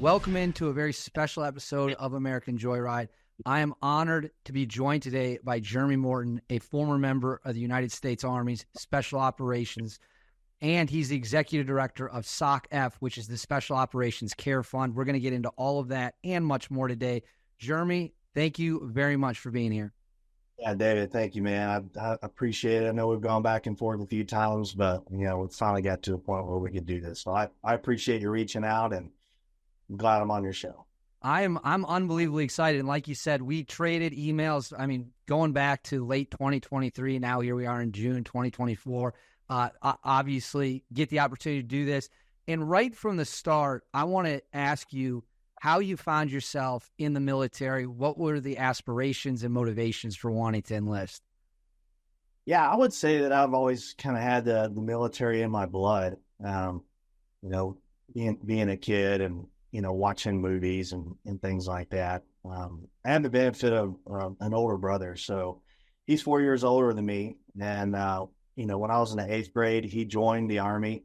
Welcome into a very special episode of American Joyride. I am honored to be joined today by Jeremy Morton, a former member of the United States Army's Special Operations, and he's the executive director of SOC-F, which is the Special Operations Care Fund. We're going to get into all of that and much more today. Jeremy, thank you very much for being here. Yeah, David, thank you, man. I appreciate it. I know we've gone back and forth a few times, but, we finally got to a point where we could do this. So I appreciate you reaching out, and I'm glad I'm on your show. I'm unbelievably excited. And like you said, we traded emails, going back to late 2023. Now here we are in June 2024. Obviously, get the opportunity to do this. And right from the start, I want to ask you how you found yourself in the military. What were the aspirations and motivations for wanting to enlist? Yeah, I would say that I've always kind of had the military in my blood. Being a kid and, watching movies and things like that. I had the benefit of an older brother. So he's 4 years older than me. And, when I was in the 8th grade, he joined the Army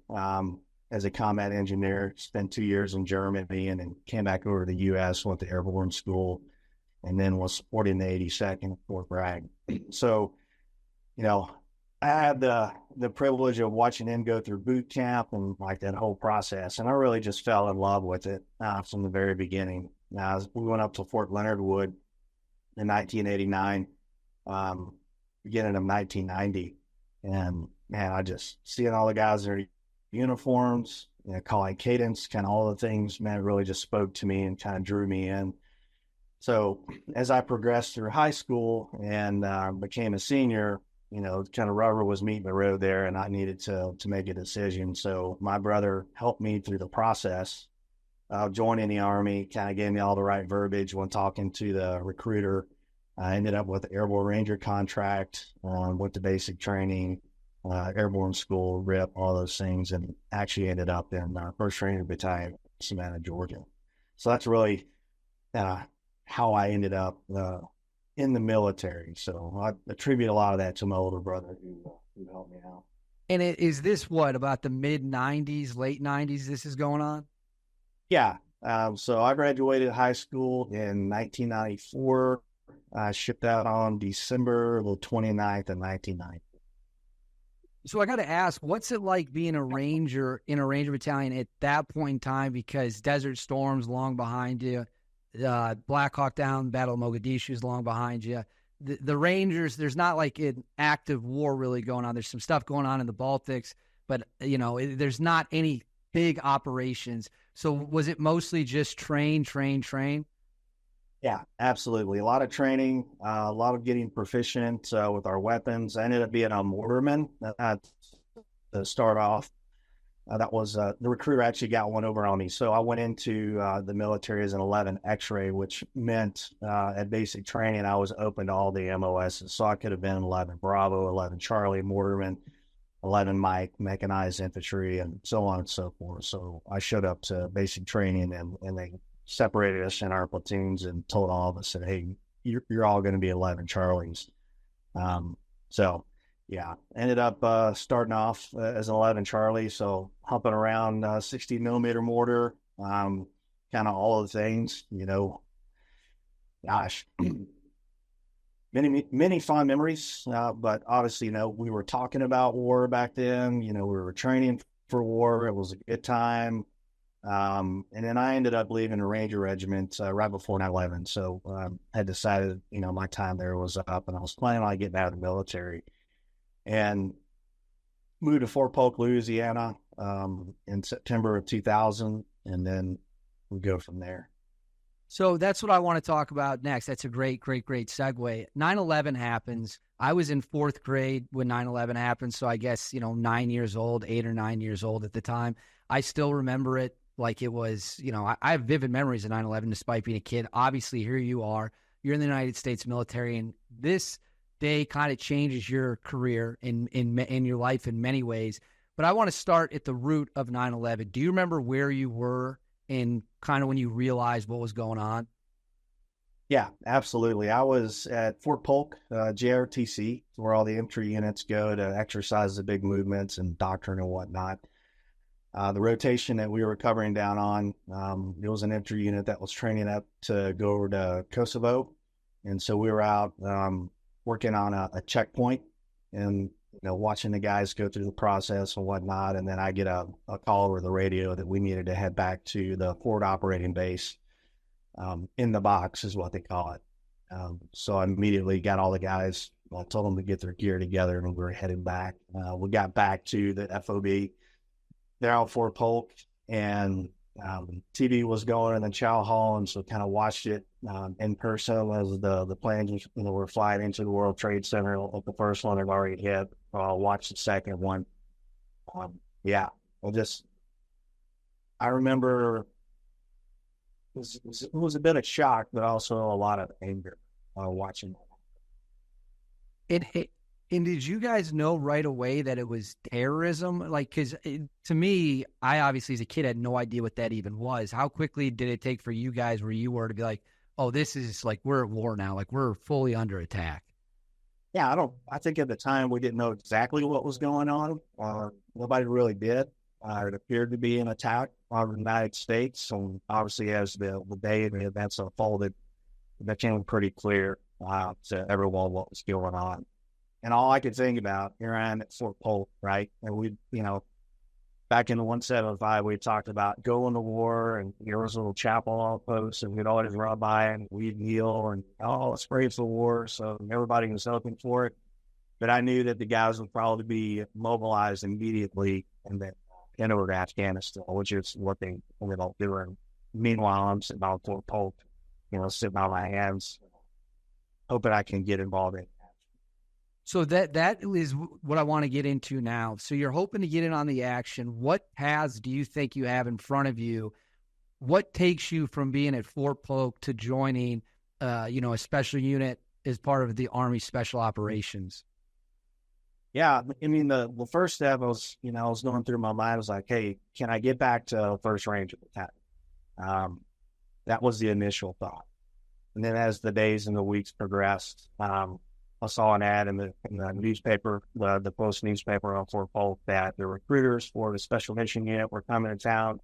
as a combat engineer, spent 2 years in Germany, and then came back over to the U.S., went to airborne school, and then was supporting the 82nd at Fort Bragg. So, I had the privilege of watching him go through boot camp and like that whole process. And I really just fell in love with it from the very beginning. We went up to Fort Leonard Wood in 1989, beginning of 1990. And man, I just seeing all the guys in their uniforms, calling cadence, kind of all the things, man, it really just spoke to me and kind of drew me in. So as I progressed through high school and became a senior, kind of rubber was meeting the road there, and I needed to make a decision. So my brother helped me through the process of joining the Army, kind of gave me all the right verbiage when talking to the recruiter. I ended up with the Airborne Ranger contract, went to basic training, airborne school, RIP, all those things, and actually ended up in 1st Ranger Battalion, Savannah, Georgia. So that's really how I ended up in the military. So I attribute a lot of that to my older brother who helped me out. And is this about the mid-90s, late 90s this is going on? Yeah. So I graduated high school in 1994. I shipped out on December the 29th of 1990. So I got to ask, what's it like being a Ranger in a Ranger Battalion at that point in time? Because Desert Storm's long behind you. Black Hawk Down, Battle of Mogadishu is long behind you. The Rangers, there's not like an active war really going on. There's some stuff going on in the Baltics, but, there's not any big operations. So was it mostly just train? Yeah, absolutely. A lot of training, a lot of getting proficient with our weapons. I ended up being a mortarman to start off. That was the recruiter actually got one over on me. So I went into the military as an 11 X-ray, which meant at basic training, I was open to all the MOSs. So I could have been 11 Bravo, 11 Charlie, mortarman, 11 Mike, mechanized infantry, and so on and so forth. So I showed up to basic training, and they separated us in our platoons and told all of us that, hey, you're all going to be 11 Charlies. So yeah, ended up starting off as an 11 Charlie, so humping around 60 millimeter mortar, kind of all of the things, gosh, many fond memories, but obviously, we were talking about war back then, we were training for war. It was a good time. And then I ended up leaving the Ranger Regiment right before 9/11. So I had decided, my time there was up, and I was planning on getting out of the military. And moved to Fort Polk, Louisiana in September of 2000, and then we go from there. So that's what I want to talk about next. That's a great segue. 9/11 happens. I was in 4th grade when 9/11 happened, so I guess, 9 years old, 8 or 9 years old at the time. I still remember it like it was, I have vivid memories of 9/11 despite being a kid. Obviously, here you are. You're in the United States military, and this day kind of changes your career in your life in many ways. But I want to start at the root of 9/11. Do you remember where you were and kind of when you realized what was going on? Yeah, absolutely. I was at Fort Polk, JRTC, where all the infantry units go to exercise the big movements and doctrine and whatnot. The rotation that we were covering down on, it was an infantry unit that was training up to go over to Kosovo. And so we were out working on a checkpoint and watching the guys go through the process and whatnot. And then I get a call over the radio that we needed to head back to the forward operating base, in the box is what they call it. So I immediately got all the guys, I told them to get their gear together, and we were heading back. We got back to the FOB. They're out Fort Polk, and TV was going in the chow hall, and so kind of watched it in person as the planes were flying into the World Trade Center. Like the first one had already hit. Watched the second one. I remember it was a bit of shock, but also a lot of anger watching. And did you guys know right away that it was terrorism? Like, because to me, I obviously as a kid had no idea what that even was. How quickly did it take for you guys where you were to be like, oh, this is like, we're at war now, like we're fully under attack? Yeah, I think at the time we didn't know exactly what was going on. Nobody really did. It appeared to be an attack on the United States. And obviously as the day and the events unfolded, it became pretty clear to everyone what was going on. And all I could think about, here I am at Fort Polk, right? And we, back in the 175, we talked about going to war, and there was a little chapel outpost, and we'd always run by and we'd kneel and, let's pray for war. So everybody was hoping for it. But I knew that the guys would probably be mobilized immediately and then get over to Afghanistan, which is what they ended up doing. Meanwhile, I'm sitting on Fort Polk, sitting on my hands, hoping I can get involved in. So that is what I want to get into now. So you're hoping to get in on the action. What paths do you think you have in front of you? What takes you from being at Fort Polk to joining, a special unit as part of the Army Special Operations? Yeah, I mean, the first step was, I was going through my mind, I was like, hey, can I get back to First Ranger Battalion? That was the initial thought. And then as the days and the weeks progressed, I saw an ad in the newspaper, the Post newspaper on Fort Polk, that the recruiters for the Special Mission Unit were coming to town.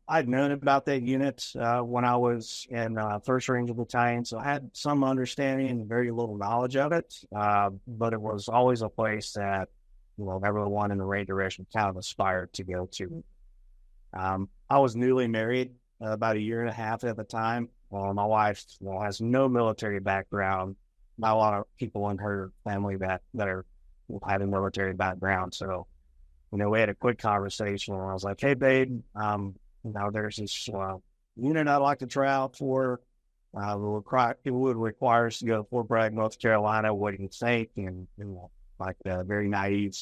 I'd known about that unit when I was in First Ranger Battalion, so I had some understanding and very little knowledge of it. But it was always a place that everyone in the Ranger Regiment kind of aspired to go to. I was newly married, about a year and a half at the time. My wife has no military background. Not a lot of people in her family that are having military background. So, we had a quick conversation, and I was like, hey, babe, there's this unit I'd like to try out for. It would require us to go to Fort Bragg, North Carolina. What do you think? And like the very naive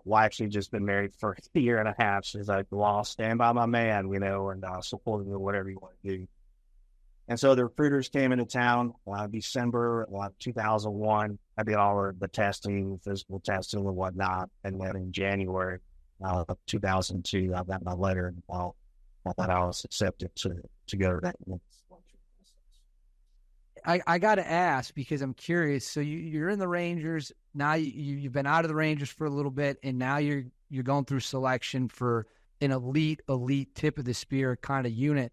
wife, she'd just been married for a year and a half. She's like, well, I'll stand by my man, and support him in whatever you want to do. And so the recruiters came into town December 2001. I did all of the testing, physical testing and whatnot. And then in January of 2002, I got my letter, and I thought I was accepted to go to that. I got to ask, because I'm curious. So you're in the Rangers now. You've been out of the Rangers for a little bit, and now you're going through selection for an elite tip of the spear kind of unit.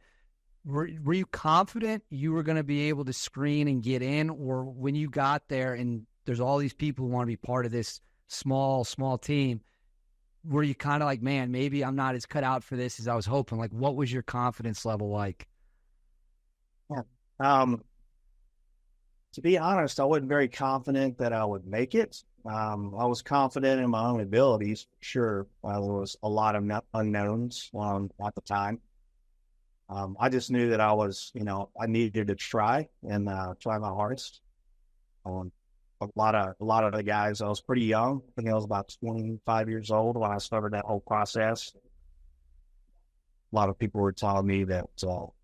Were you confident you were going to be able to screen and get in, or when you got there and there's all these people who want to be part of this small team, were you kind of like, man, maybe I'm not as cut out for this as I was hoping? Like, what was your confidence level like? To be honest, I wasn't very confident that I would make it. I was confident in my own abilities, sure. There was a lot of unknowns at the time. I just knew that I was, I needed to try and try my hardest. A lot of the guys, I was pretty young. I think I was about 25 years old when I started that whole process. A lot of people were telling me that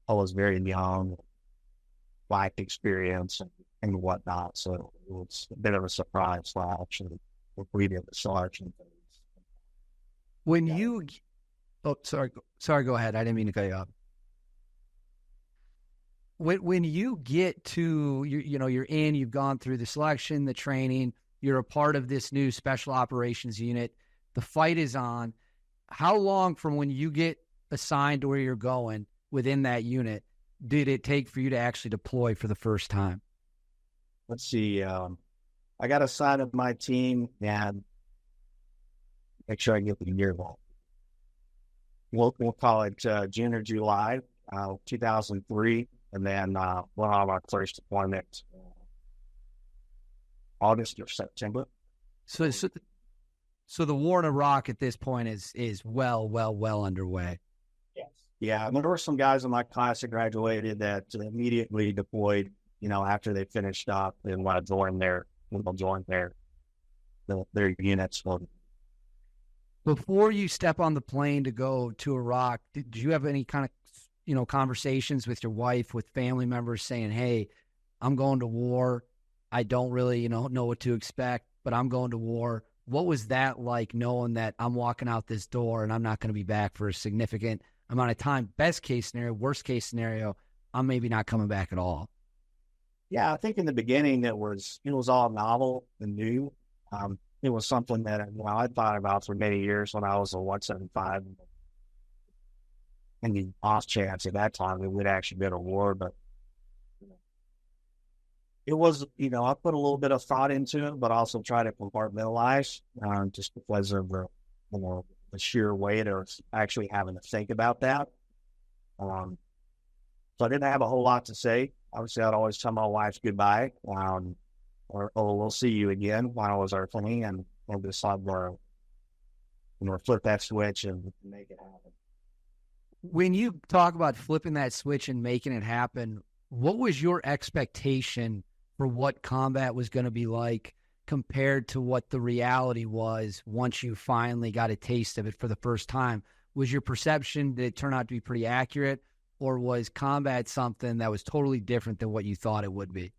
I was very young, lacked experience and whatnot. So it was a bit of a surprise when I actually completed the sergeant. When you, sorry, go ahead. I didn't mean to cut you off. When you get to, you're in, you've gone through the selection, the training, you're a part of this new special operations unit. the fight is on. How long from when you get assigned to where you're going within that unit did it take for you to actually deploy for the first time? Let's see. I got assigned to my team, and make sure I get the year wrong. We'll call it June or July, 2003, and then went on my first deployment August or September. So the war in Iraq at this point is well underway. Yes. Yeah, and there were some guys in my class that graduated that immediately deployed, after they finished up and want to join their units. Before you step on the plane to go to Iraq, did you have any kind of, conversations with your wife, with family members saying, hey, I'm going to war. I don't really, know what to expect, but I'm going to war. What was that like, knowing that I'm walking out this door and I'm not going to be back for a significant amount of time? Best case scenario, worst case scenario, I'm maybe not coming back at all. Yeah, I think in the beginning it was all novel and new. It was something that I thought about for many years when I was a 175. And the off chance at that time it would actually be a war, but it was, I put a little bit of thought into it, but also try to compartmentalize, just because of the sheer weight of actually having to think about that. So I didn't have a whole lot to say. Obviously, I'd always tell my wife goodbye, or we'll see you again when I was our thing, and we'll decide where, flip that switch and make it happen. When you talk about flipping that switch and making it happen, what was your expectation for what combat was going to be like compared to what the reality was once you finally got a taste of it for the first time? Was your perception, did it turn out to be pretty accurate, or was combat something that was totally different than what you thought it would be?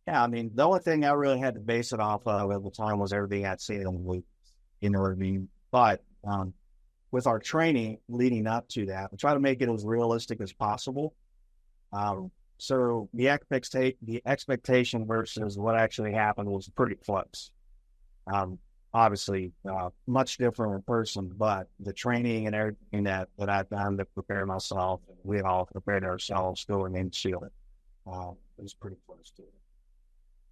Yeah, I mean, the only thing I really had to base it off of at the time was everything I'd seen in the week, But with our training leading up to that, we try to make it as realistic as possible. So the expectation versus what actually happened was pretty close. Obviously, much different in person, but the training and everything that I've done to prepare myself, we all prepared ourselves going into it. It was pretty close to it.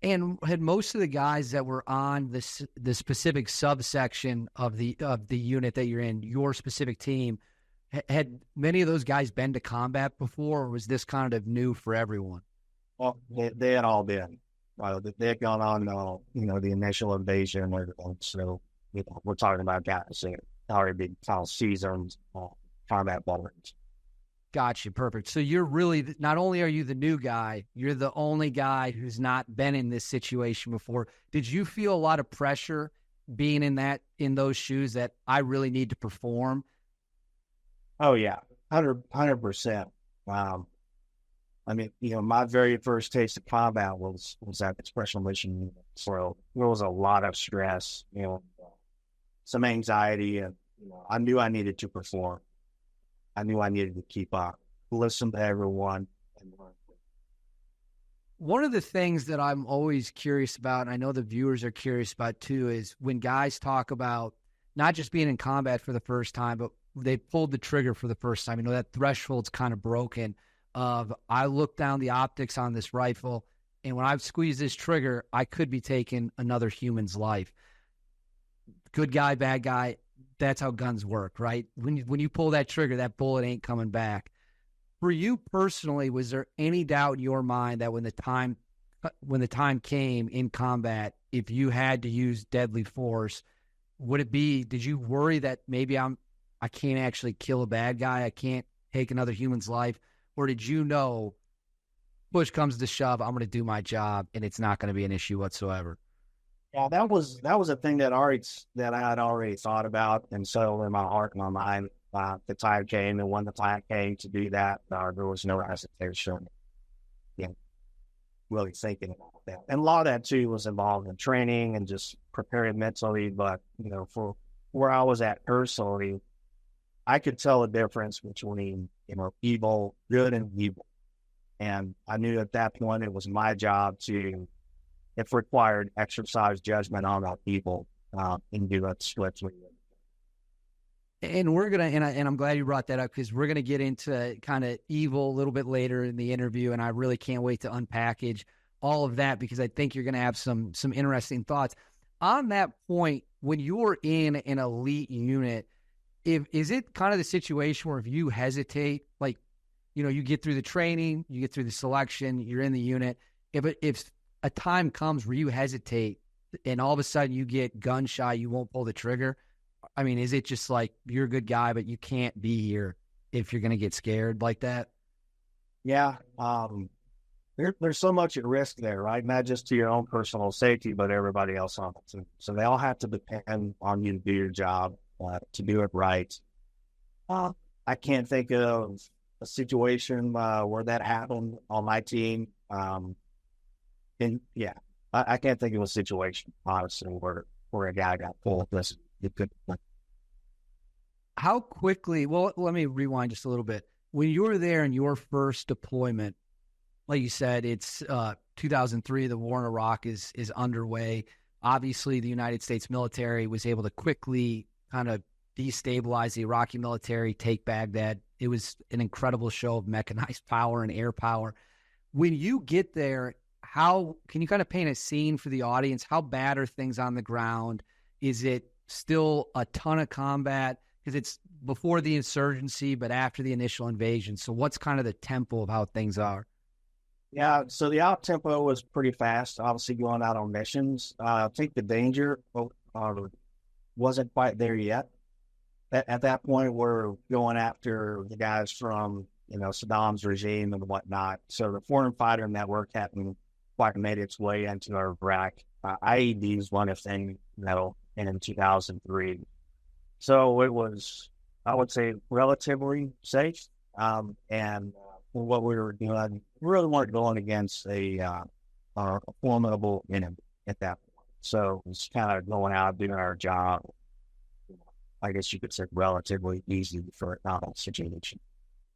And had most of the guys that were on the specific subsection of the unit that you're in, your specific team, had many of those guys been to combat before, or was this kind of new for everyone? Well, they had all been. They had gone on, the initial invasion and everything. So we're talking about guys that already been seasoned combat veterans. Gotcha. Perfect. So you're really, not only are you the new guy, you're the only guy who's not been in this situation before. Did you feel a lot of pressure being in those shoes that I really need to perform? Oh yeah, 100%. I mean, my very first taste of combat was at the Special Mission Unit. So there was a lot of stress, some anxiety, and I knew I needed to perform. I knew I needed to keep up, listen to everyone, and learn. One of the things that I'm always curious about, and I know the viewers are curious about too, is when guys talk about not just being in combat for the first time, but they pulled the trigger for the first time. That threshold's kind of broken of, I look down the optics on this rifle, and when I squeeze this trigger, I could be taking another human's life. Good guy, bad guy, that's how guns work, right? When you pull that trigger, that bullet ain't coming back. For you personally, was there any doubt in your mind that when the time came in combat, if you had to use deadly force, did you worry that maybe I can't actually kill a bad guy, I can't take another human's life? Or did you know, push comes to shove, I'm going to do my job and it's not going to be an issue whatsoever? Yeah, that was a thing that I had already thought about and settled in my heart and my mind. The time came, and when the time came to do that, there was no hesitation. Really thinking about that, and a lot of that too was involved in training and just preparing mentally. But for where I was at personally, I could tell the difference between evil, good, and evil, and I knew at that point it was my job to, if required, exercise judgment on that people and do that switch. And we're gonna, and I'm glad you brought that up, because we're gonna get into kind of evil a little bit later in the interview, and I really can't wait to unpackage all of that, because I think you're gonna have some interesting thoughts on that point. When you're in an elite unit, is it kind of the situation where if you hesitate, like, you get through the training, you get through the selection, you're in the unit, if a time comes where you hesitate and all of a sudden you get gun shy, you won't pull the trigger? I mean, is it just like you're a good guy, but you can't be here if you're going to get scared like that? Yeah. There's so much at risk there, right? Not just to your own personal safety, but everybody else on it too. So they all have to depend on you to do your job, to do it right. I can't think of a situation where that happened on my team. And yeah, I can't think of a situation, honestly, where a guy got pulled. Listen, it could. How quickly? Well, let me rewind just a little bit. When you were there in your first deployment, like you said, it's 2003. The war in Iraq is underway. Obviously, the United States military was able to quickly kind of destabilize the Iraqi military, take Baghdad. It was an incredible show of mechanized power and air power. When you get there, how can you kind of paint a scene for the audience? How bad are things on the ground? Is it still a ton of combat? Because it's before the insurgency, but after the initial invasion. So what's kind of the tempo of how things are? Yeah, so the out tempo was pretty fast, obviously going out on missions. I think the danger wasn't quite there yet. At that point, we're going after the guys from, Saddam's regime and whatnot. So the foreign fighter network hadn't quite made its way into Iraq. IEDs won a thing, in 2003. So it was, I would say, relatively safe. And what we were doing, we really weren't going against a formidable enemy at that point. So it was kind of going out, doing our job. I guess you could say relatively easy for a novel situation.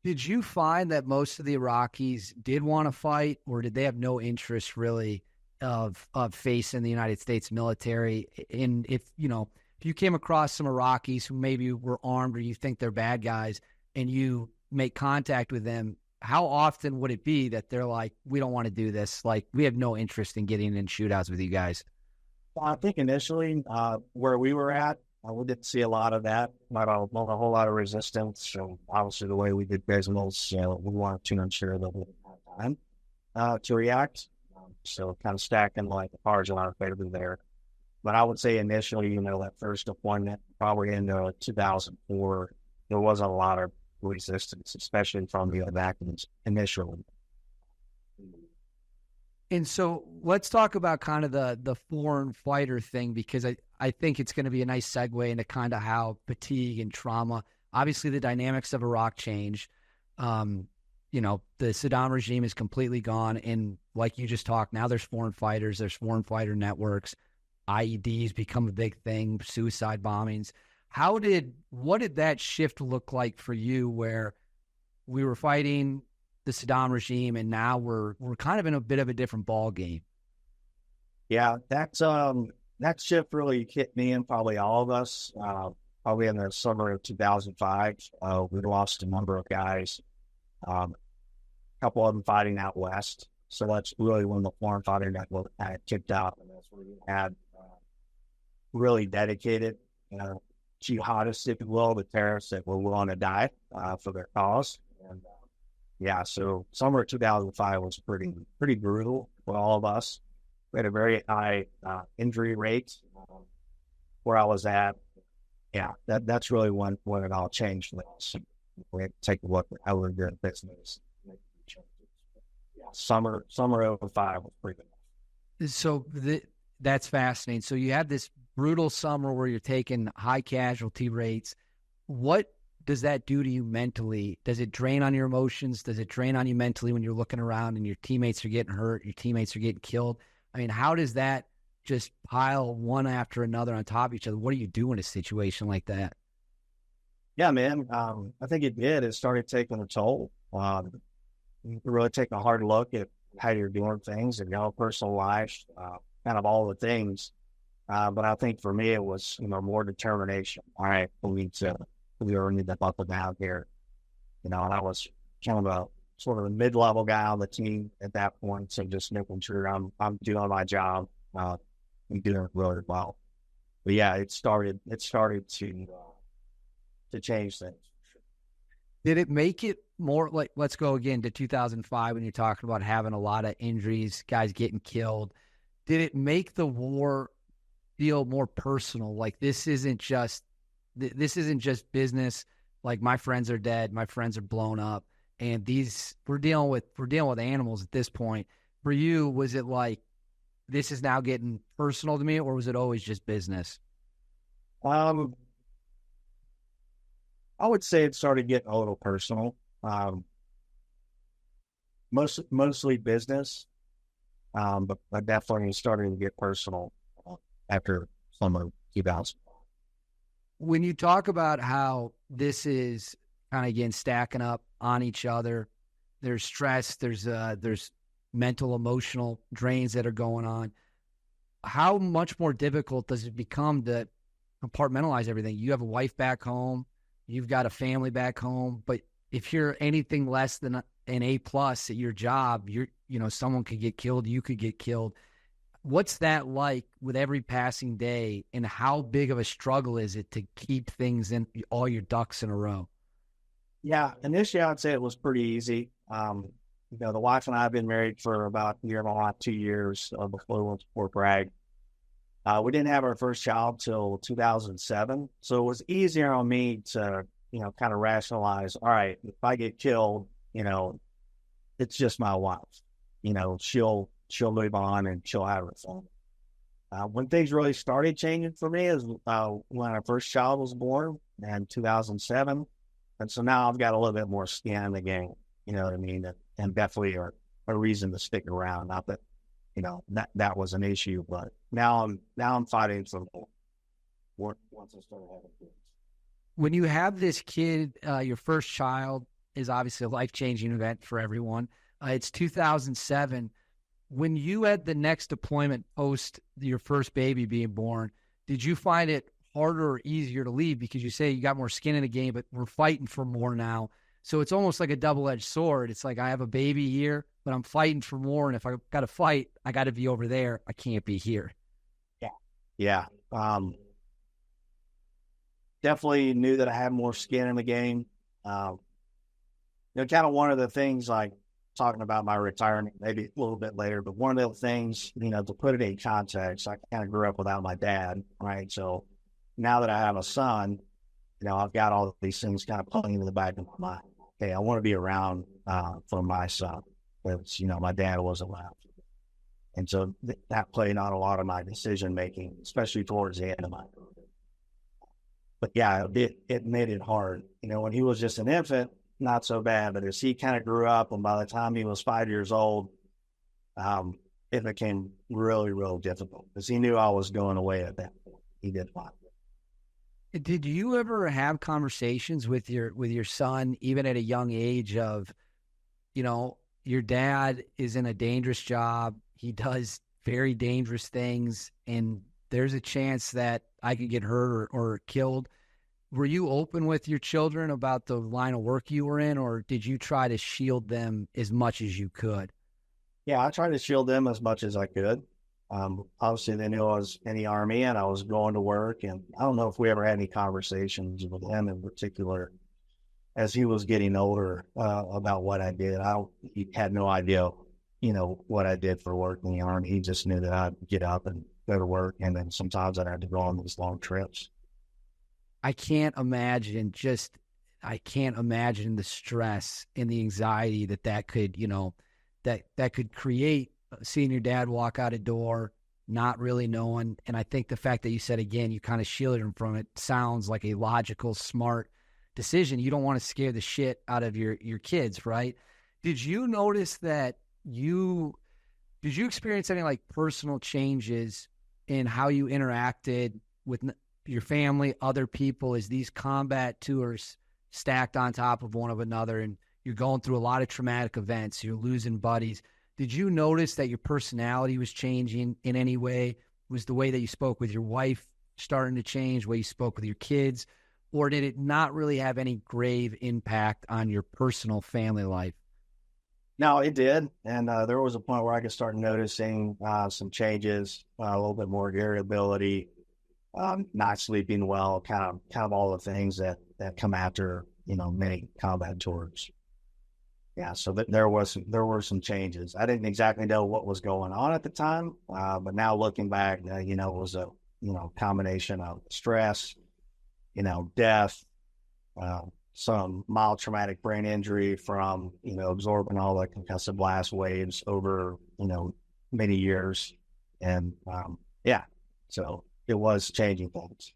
Did you find that most of the Iraqis did want to fight, or did they have no interest really of facing the United States military? And if you came across some Iraqis who maybe were armed, or you think they're bad guys, and you make contact with them, how often would it be that they're like, we don't want to do this? Like, we have no interest in getting in shootouts with you guys. Well, I think initially where we were at, we didn't see a lot of that, not a whole lot of resistance. So obviously the way we did business, we wanted to ensure that we had time to react. So kind of stacking like the cards in our favor there. But I would say initially, that first deployment, probably in 2004, there wasn't a lot of resistance, especially from the Iraqis initially. And so let's talk about kind of the foreign fighter thing, because I think it's going to be a nice segue into kind of how fatigue and trauma, obviously the dynamics of Iraq change. The Saddam regime is completely gone. And like you just talked, now there's foreign fighters, there's foreign fighter networks, IEDs become a big thing, suicide bombings. What did that shift look like for you, where we were fighting the Saddam regime and now we're kind of in a bit of a different ball game? Yeah, that shift really hit me and probably all of us. Probably in the summer of 2005, we lost a number of guys. A couple of them fighting out west. So that's really when the foreign fighter network had kicked out, and that's where we had really dedicated, jihadists, if you will, the terrorists that were willing to die for their cause. And so summer of 2005 was pretty brutal for all of us. We had a very high injury rate where I was at. Yeah, that's really when it all changed for us. We had to take a look at how we were doing business. Yeah, summer of 2005 was pretty good. So that's fascinating. So you had this brutal summer where you're taking high casualty rates. What does that do to you mentally? Does it drain on your emotions? Does it drain on you mentally when you're looking around and your teammates are getting hurt, your teammates are getting killed? I mean, how does that just pile one after another on top of each other? What do you do in a situation like that? Yeah, man. I think it did. It started taking a toll. You really take a hard look at how you're doing things in your own personal life, kind of all the things. But I think for me, it was, more determination. All right, we really need to buckle down here. And I was kind of a sort of a mid-level guy on the team at that point. So just making sure I'm doing my job, and doing it really well. But yeah, it started to change things. Did it make it more like, let's go again to 2005 when you're talking about having a lot of injuries, guys getting killed. Did it make the war feel more personal? Like this isn't just business. Like my friends are dead, my friends are blown up, and we're dealing with animals at this point. For you, was it like this is now getting personal to me, or was it always just business? I would say it started getting a little personal. Mostly business, but I definitely started to get personal after summer 2000. When you talk about how this is kind of again stacking up on each other, there's stress, there's mental, emotional drains that are going on. How much more difficult does it become to compartmentalize everything? You have a wife back home, you've got a family back home, but if you're anything less than an A+ at your job, someone could get killed, you could get killed. What's that like with every passing day, and how big of a struggle is it to keep things in all your ducks in a row? Yeah, initially I'd say it was pretty easy. The wife and I have been married for about a year and a half, 2 years before we went to Fort Bragg. We didn't have our first child till 2007, so it was easier on me to, kind of rationalize. All right, if I get killed, it's just my wife. She'll move on and she'll have her son. When things really started changing for me is when our first child was born in 2007. And so now I've got a little bit more skin in the game, you know what I mean? And definitely a reason to stick around. Not that, that was an issue, but now I'm fighting for once I started having kids. When you have this kid, your first child is obviously a life-changing event for everyone. It's 2007. When you had the next deployment post your first baby being born, did you find it harder or easier to leave? Because you say you got more skin in the game, but we're fighting for more now. So it's almost like a double-edged sword. It's like I have a baby here, but I'm fighting for more. And if I got to fight, I got to be over there. I can't be here. Yeah. Definitely knew that I had more skin in the game. Kind of one of the things, like talking about my retirement maybe a little bit later, but one of the things, to put it in context, I kind of grew up without my dad, right? So now that I have a son, I've got all of these things kind of pulling into the back of my mind. Okay, I want to be around for my son. Because, my dad wasn't around. And so that played on a lot of my decision making, especially towards the end of my career. But yeah, it made it hard. When he was just an infant, not so bad. But as he kind of grew up, and by the time he was 5 years old, it became really, real difficult because he knew I was going away at that point. He did fine. Did you ever have conversations with your son, even at a young age, of, your dad is in a dangerous job, he does very dangerous things, and there's a chance that I could get hurt or killed? Were you open with your children about the line of work you were in, or did you try to shield them as much as you could? Yeah, I tried to shield them as much as I could. Obviously, they knew I was in the Army and I was going to work. And I don't know if we ever had any conversations with him in particular as he was getting older about what I did. He had no idea, what I did for work in the Army. He just knew that I'd get up and go to work. And then sometimes I'd have to go on these long trips. I can't imagine the stress and the anxiety that could, that could create, seeing your dad walk out a door, not really knowing. And I think the fact that you said, again, you kind of shielded him from it sounds like a logical, smart decision. You don't want to scare the shit out of your kids, right? Did you notice that did you experience any like personal changes in how you interacted with your family, other people, as these combat tours stacked on top of one of another, and you're going through a lot of traumatic events, you're losing buddies? Did you notice that your personality was changing in any way? Was the way that you spoke with your wife starting to change, the way you spoke with your kids, or did it not really have any grave impact on your personal family life? No, it did. And there was a point where I could start noticing some changes, a little bit more irritability, not sleeping well, kind of all the things that come after, many combat tours. Yeah, so there were some changes. I didn't exactly know what was going on at the time, but now looking back, it was a combination of stress, death, some mild traumatic brain injury from absorbing all the concussive blast waves over many years, and so it was changing things.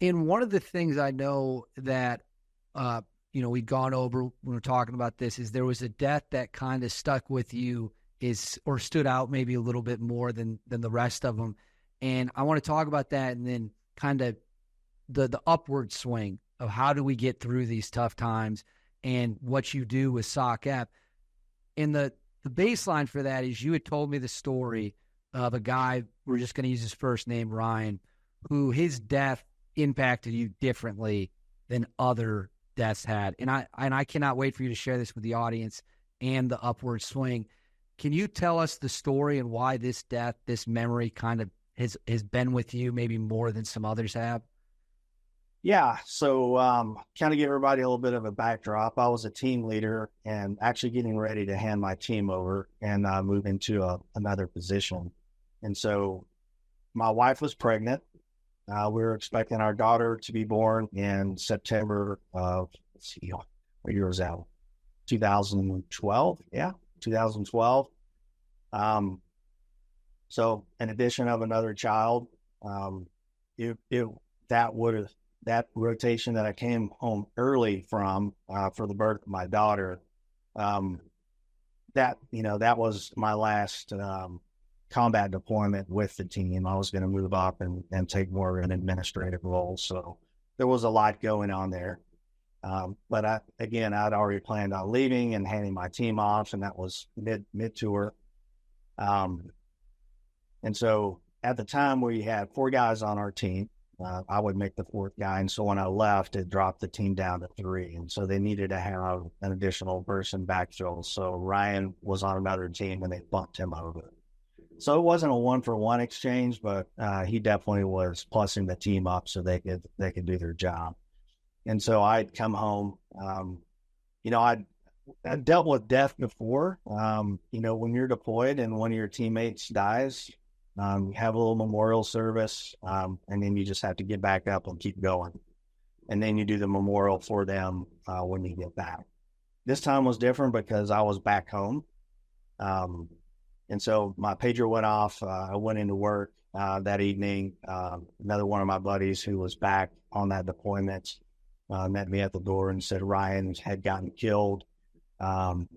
And one of the things I know that we'd gone over when we were talking about this is there was a death that kind of stuck with you or stood out maybe a little bit more than the rest of them. And I want to talk about that, and then kind of the upward swing of how do we get through these tough times and what you do with SOC-F. And the baseline for that is you had told me the story of a guy, we're just going to use his first name, Ryan, who his death impacted you differently than other deaths had. And I cannot wait for you to share this with the audience and the upward swing. Can you tell us the story and why this death, this memory kind of has been with you maybe more than some others have? Yeah. So kind of give everybody a little bit of a backdrop. I was a team leader and actually getting ready to hand my team over and move into another position. And so my wife was pregnant. We were expecting our daughter to be born in September of, what year was that? 2012. Yeah, 2012. So in addition of another child, that rotation that I came home early from for the birth of my daughter, that was my last combat deployment with the team. I was going to move up and take more of an administrative role. So there was a lot going on there. But I'd already planned on leaving and handing my team off, and that was mid-tour. And so at the time we had 4 guys on our team. I would make the 4th guy. And so when I left, it dropped the team down to 3. And so they needed to have an additional person backfill. So Ryan was on another team and they bumped him over. So it wasn't a 1-for-1 exchange, but he definitely was plussing the team up so they could do their job. And so I'd come home. I'd dealt with death before. When you're deployed and one of your teammates dies, you have a little memorial service, and then you just have to get back up and keep going. And then you do the memorial for them when you get back. This time was different because I was back home. And so my pager went off. I went into work that evening. Another one of my buddies who was back on that deployment met me at the door and said Ryan had gotten killed, and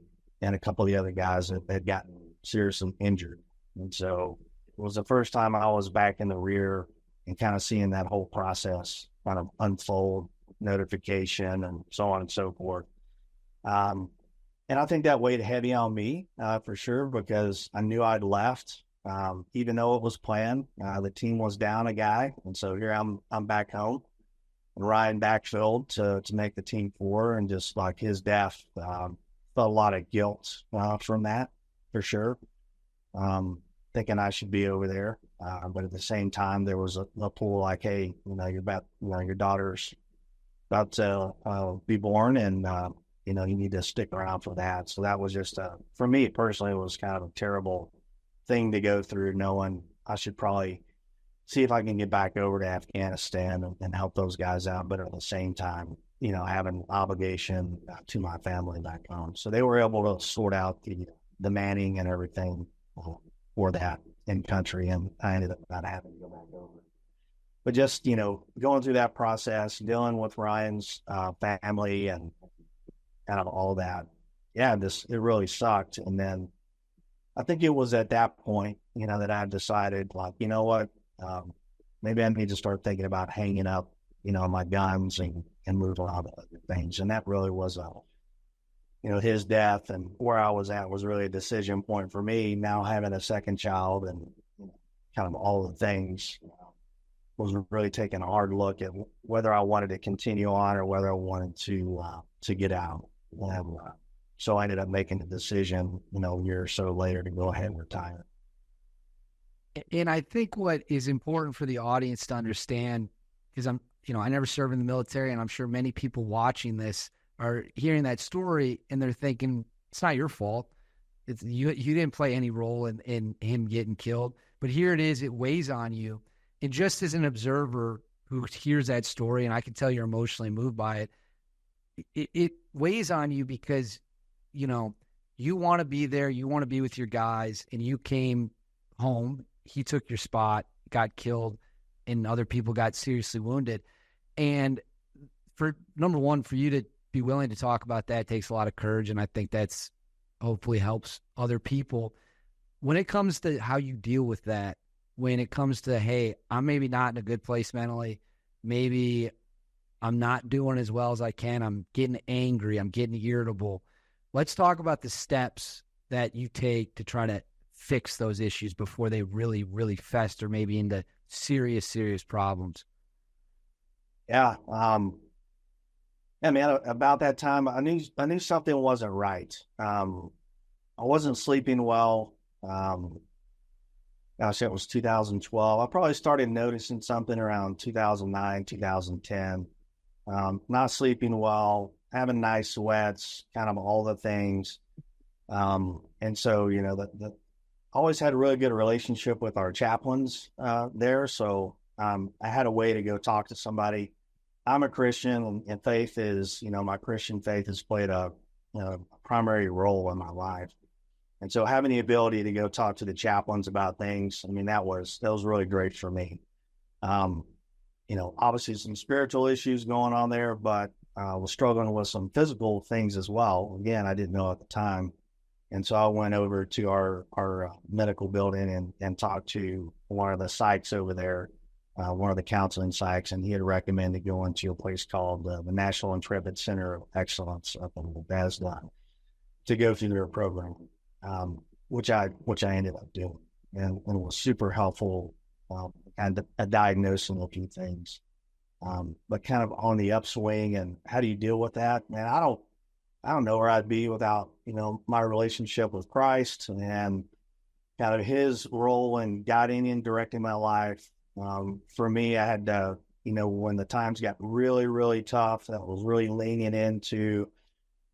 a couple of the other guys had gotten seriously injured. And so it was the first time I was back in the rear and kind of seeing that whole process kind of unfold, notification and so on and so forth. And I think that weighed heavy on me for sure, because I knew I'd left, even though it was planned. The team was down a guy. And so here I'm back home, and Ryan backfilled to make the team 4. And just like his death, felt a lot of guilt from that for sure. Thinking I should be over there. But at the same time, there was a pull like, hey, your daughter's about to be born, and, you need to stick around for that. So that was just, for me personally, it was kind of a terrible thing to go through, knowing I should probably see if I can get back over to Afghanistan and help those guys out. But at the same time, having an obligation to my family back home. So they were able to sort out the manning and everything for that in country, and I ended up not having to go back over. But just, going through that process, dealing with Ryan's family and kind of all that, it really sucked. And then I think it was at that point, that I decided, like, you know what, maybe I need to start thinking about hanging up, my guns and move on to other things. And that really was his death and where I was at was really a decision point for me, now having a second child and kind of all the things. Was really taking a hard look at whether I wanted to continue on or whether I wanted to get out. And, so I ended up making the decision, a year or so later, to go ahead and retire. And I think what is important for the audience to understand, because I never served in the military, and I'm sure many people watching this are hearing that story and they're thinking, it's not your fault. It's you didn't play any role in him getting killed, but here it is, it weighs on you. And just as an observer who hears that story, and I can tell you're emotionally moved by it weighs on you because, you want to be there, you want to be with your guys, and you came home, he took your spot, got killed, and other people got seriously wounded. And for number one, for you to be willing to talk about that takes a lot of courage, and I think that's hopefully helps other people. When it comes to how you deal with that, when it comes to, hey, I'm maybe not in a good place mentally, maybe I'm not doing as well as I can, I'm getting angry, I'm getting irritable. Let's talk about the steps that you take to try to fix those issues before they really, really fester, maybe into serious, serious problems. Yeah. Man, about that time, I knew something wasn't right. I wasn't sleeping well. Gosh, it was 2012. I probably started noticing something around 2009, 2010. Not sleeping well, having night sweats, kind of all the things. And so, always had a really good relationship with our chaplains there. So I had a way to go talk to somebody. I'm a Christian, and faith is, my Christian faith has played a primary role in my life. And so having the ability to go talk to the chaplains about things, that was really great for me. Obviously some spiritual issues going on there, but I was struggling with some physical things as well. Again, I didn't know at the time. And so I went over to our medical building and talked to one of the psychs over there, one of the counseling psychs, and he had recommended going to a place called the National Intrepid Center of Excellence up in Bethesda to go through their program, which I ended up doing, and it was super helpful, and diagnosing a few things, but kind of on the upswing. And how do you deal with that, man? I don't know where I'd be without, my relationship with Christ and kind of his role in guiding and directing my life. For me, I had to, when the times got really, really tough, that was really leaning into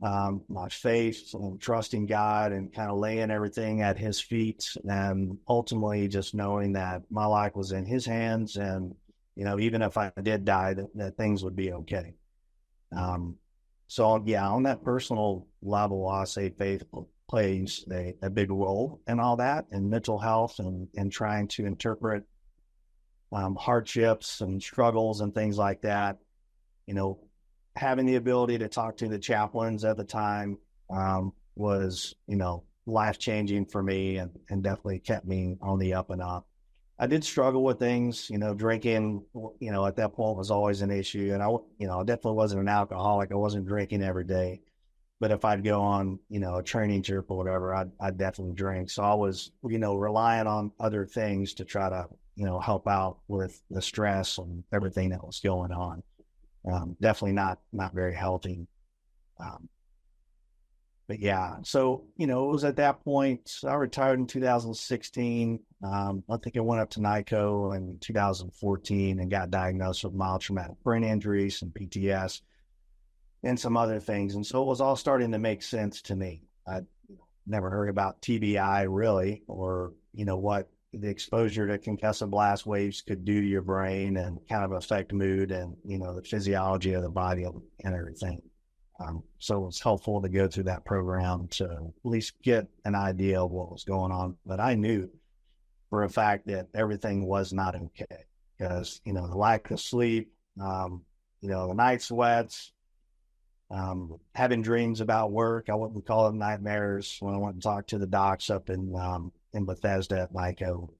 my faith and trusting God and kind of laying everything at his feet, and ultimately just knowing that my life was in his hands, and, even if I did die, that things would be okay. So yeah, on that personal level, I say faith plays a big role in all that, and mental health, and trying to interpret hardships and struggles and things like that. Having the ability to talk to the chaplains at the time was, life-changing for me, and definitely kept me on the up and up. I did struggle with things, drinking, at that point was always an issue. And I definitely wasn't an alcoholic. I wasn't drinking every day. But if I'd go on, a training trip or whatever, I'd definitely drink. So I was, relying on other things to try to, help out with the stress and everything that was going on. Definitely not very healthy. But yeah, so, it was at that point, I retired in 2016. I think I went up to NICO in 2014 and got diagnosed with mild traumatic brain injury, some PTSD, and some other things. And so it was all starting to make sense to me. I'd never heard about TBI really, or, what the exposure to concussive blast waves could do to your brain and kind of affect mood and, the physiology of the body and everything. So it was helpful to go through that program to at least get an idea of what was going on. But I knew for a fact that everything was not okay, because, the lack of sleep, the night sweats, having dreams about work. I wouldn't call them nightmares when I went and talked to the docs up in Bethesda at NICO.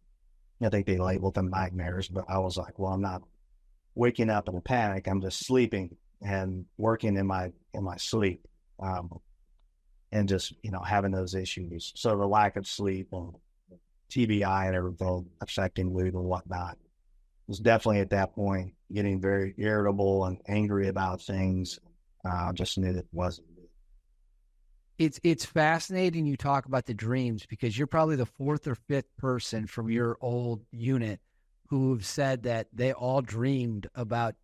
I think they labeled them nightmares, but I was like, well, I'm not waking up in a panic. I'm just sleeping and working in my sleep, and just, having those issues. So the lack of sleep and TBI and everything affecting mood and whatnot. Was definitely at that point getting very irritable and angry about things. Just knew that it wasn't good. It's fascinating you talk about the dreams, because you're probably the fourth or fifth person from your old unit who've said that they all dreamed about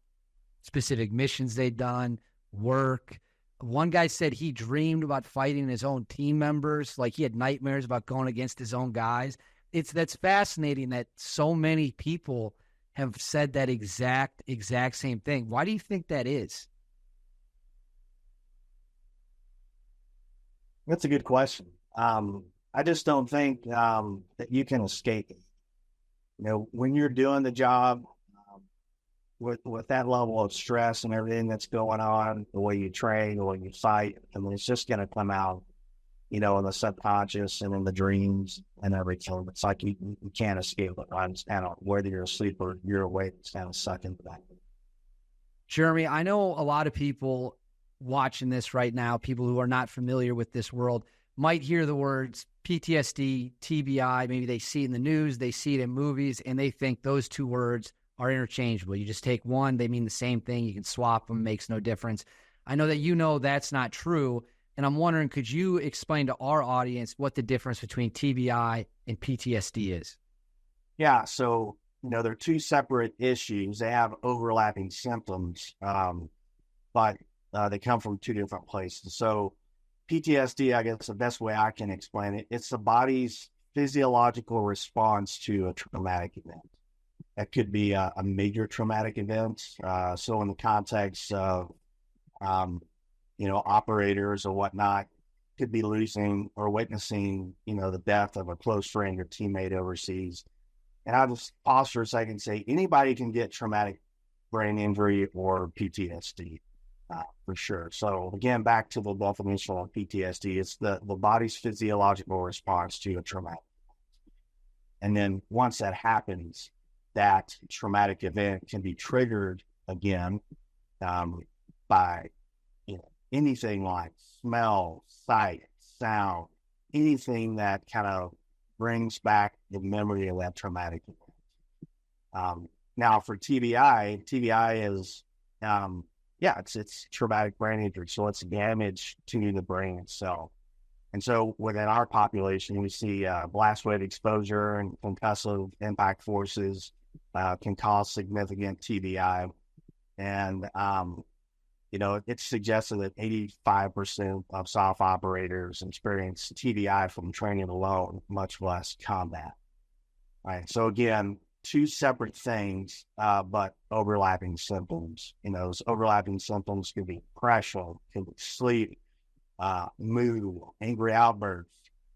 specific missions they'd done, work. One guy said he dreamed about fighting his own team members, like he had nightmares about going against his own guys. That's fascinating that so many people have said that exact same thing. Why do you think that is? That's a good question. I just don't think that you can escape it. When you're doing the job with that level of stress and everything that's going on, the way you train, the way you fight, I mean, it's just going to come out, in the subconscious and in the dreams and everything. It's like you can't escape it. I understand whether you're asleep or you're awake, it's kind of sucked into that. Jeremy, I know a lot of people watching this right now, people who are not familiar with this world, might hear the words PTSD, TBI. Maybe they see it in the news, they see it in movies, and they think those two words are interchangeable. You just take one, they mean the same thing. You can swap them, makes no difference. I know that that's not true. And I'm wondering, could you explain to our audience what the difference between TBI and PTSD is? Yeah. So, they're two separate issues. They have overlapping symptoms, but they come from two different places. So PTSD, I guess the best way I can explain it, it's the body's physiological response to a traumatic event. That could be a major traumatic event. So in the context of, operators or whatnot, could be losing or witnessing, the death of a close friend or teammate overseas. And I'll just pause for a second and say anybody can get traumatic brain injury or PTSD. For sure. So again, back to the definition of PTSD, it's the body's physiological response to a traumatic event. And then once that happens, that traumatic event can be triggered again by anything like smell, sight, sound, anything that kind of brings back the memory of that traumatic event. Now for TBI is it's traumatic brain injury. So it's damage to the brain itself. And so within our population, we see blast wave exposure and concussive impact forces can cause significant TBI. And, it's suggested that 85% of SOF operators experience TBI from training alone, much less combat. All right. So again, two separate things, but overlapping symptoms. Those overlapping symptoms could be depression, could be sleep, mood, angry outbursts,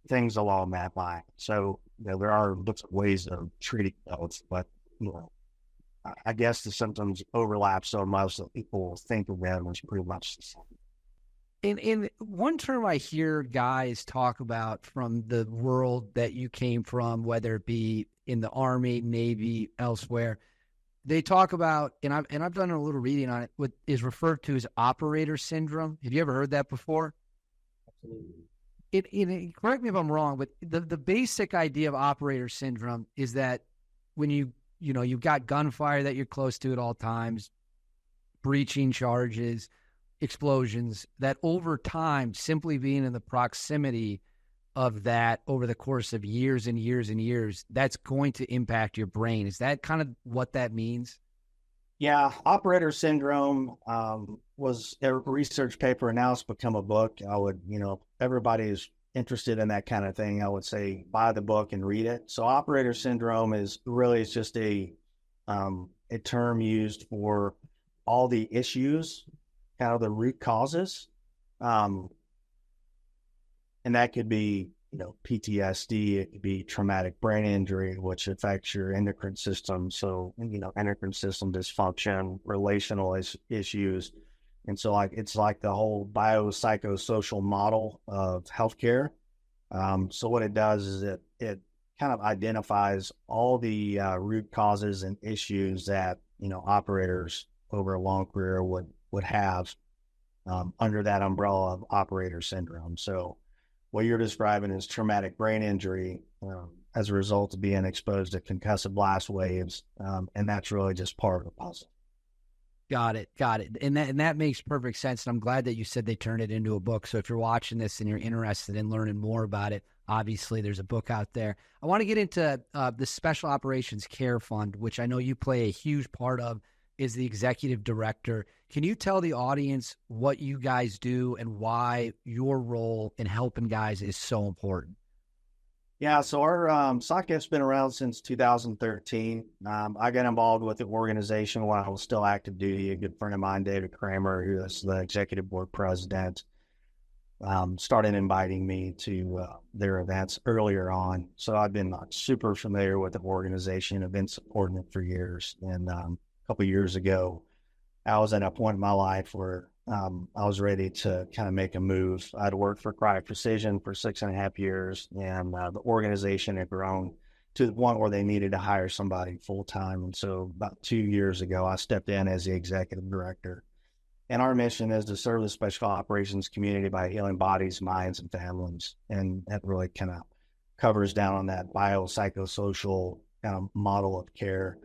things along that line. So, there are different ways of treating those, but, I guess the symptoms overlap so much that people think of them as pretty much the same. In one term I hear guys talk about from the world that you came from, whether it be in the Army, Navy, elsewhere, they talk about, and I've done a little reading on it, what is referred to as operator syndrome. Have you ever heard that before? Absolutely. Correct me if I'm wrong, but the basic idea of operator syndrome is that when you've got gunfire that you're close to at all times, breaching charges, explosions, that over time, simply being in the proximity of that over the course of years and years and years, that's going to impact your brain. Is that kind of what that means? Yeah. Operator syndrome was a research paper, and now it's become a book. I would, everybody's interested in that kind of thing. I would say buy the book and read it. So operator syndrome is just a term used for all the issues, kind of the root causes. And that could be, PTSD, it could be traumatic brain injury, which affects your endocrine system. So, endocrine system dysfunction, relational issues. And so it's like the whole biopsychosocial model of healthcare. So what it does is it kind of identifies all the root causes and issues that, operators over a long career would have under that umbrella of operator syndrome. So what you're describing is traumatic brain injury. as a result of being exposed to concussive blast waves. And that's really just part of the puzzle. Got it. And that makes perfect sense. And I'm glad that you said they turned it into a book. So if you're watching this and you're interested in learning more about it, obviously there's a book out there. I want to get into the Special Operations Care Fund, which I know you play a huge part of, is the executive director. Can you tell the audience what you guys do and why your role in helping guys is so important? Yeah, so our SOC-F's been around since 2013. I got involved with the organization while I was still active duty. A good friend of mine, David Kramer, who is the executive board president, started inviting me to their events earlier on. So I've been super familiar with the organization. I've been supporting it for years. And a couple of years ago, I was at a point in my life where I was ready to kind of make a move. I'd worked for Cryo Precision for 6.5 years, and the organization had grown to the point where they needed to hire somebody full time. And so about 2 years ago, I stepped in as the executive director. And our mission is to serve the special operations community by healing bodies, minds, and families. And that really kind of covers down on that biopsychosocial kind of model of care.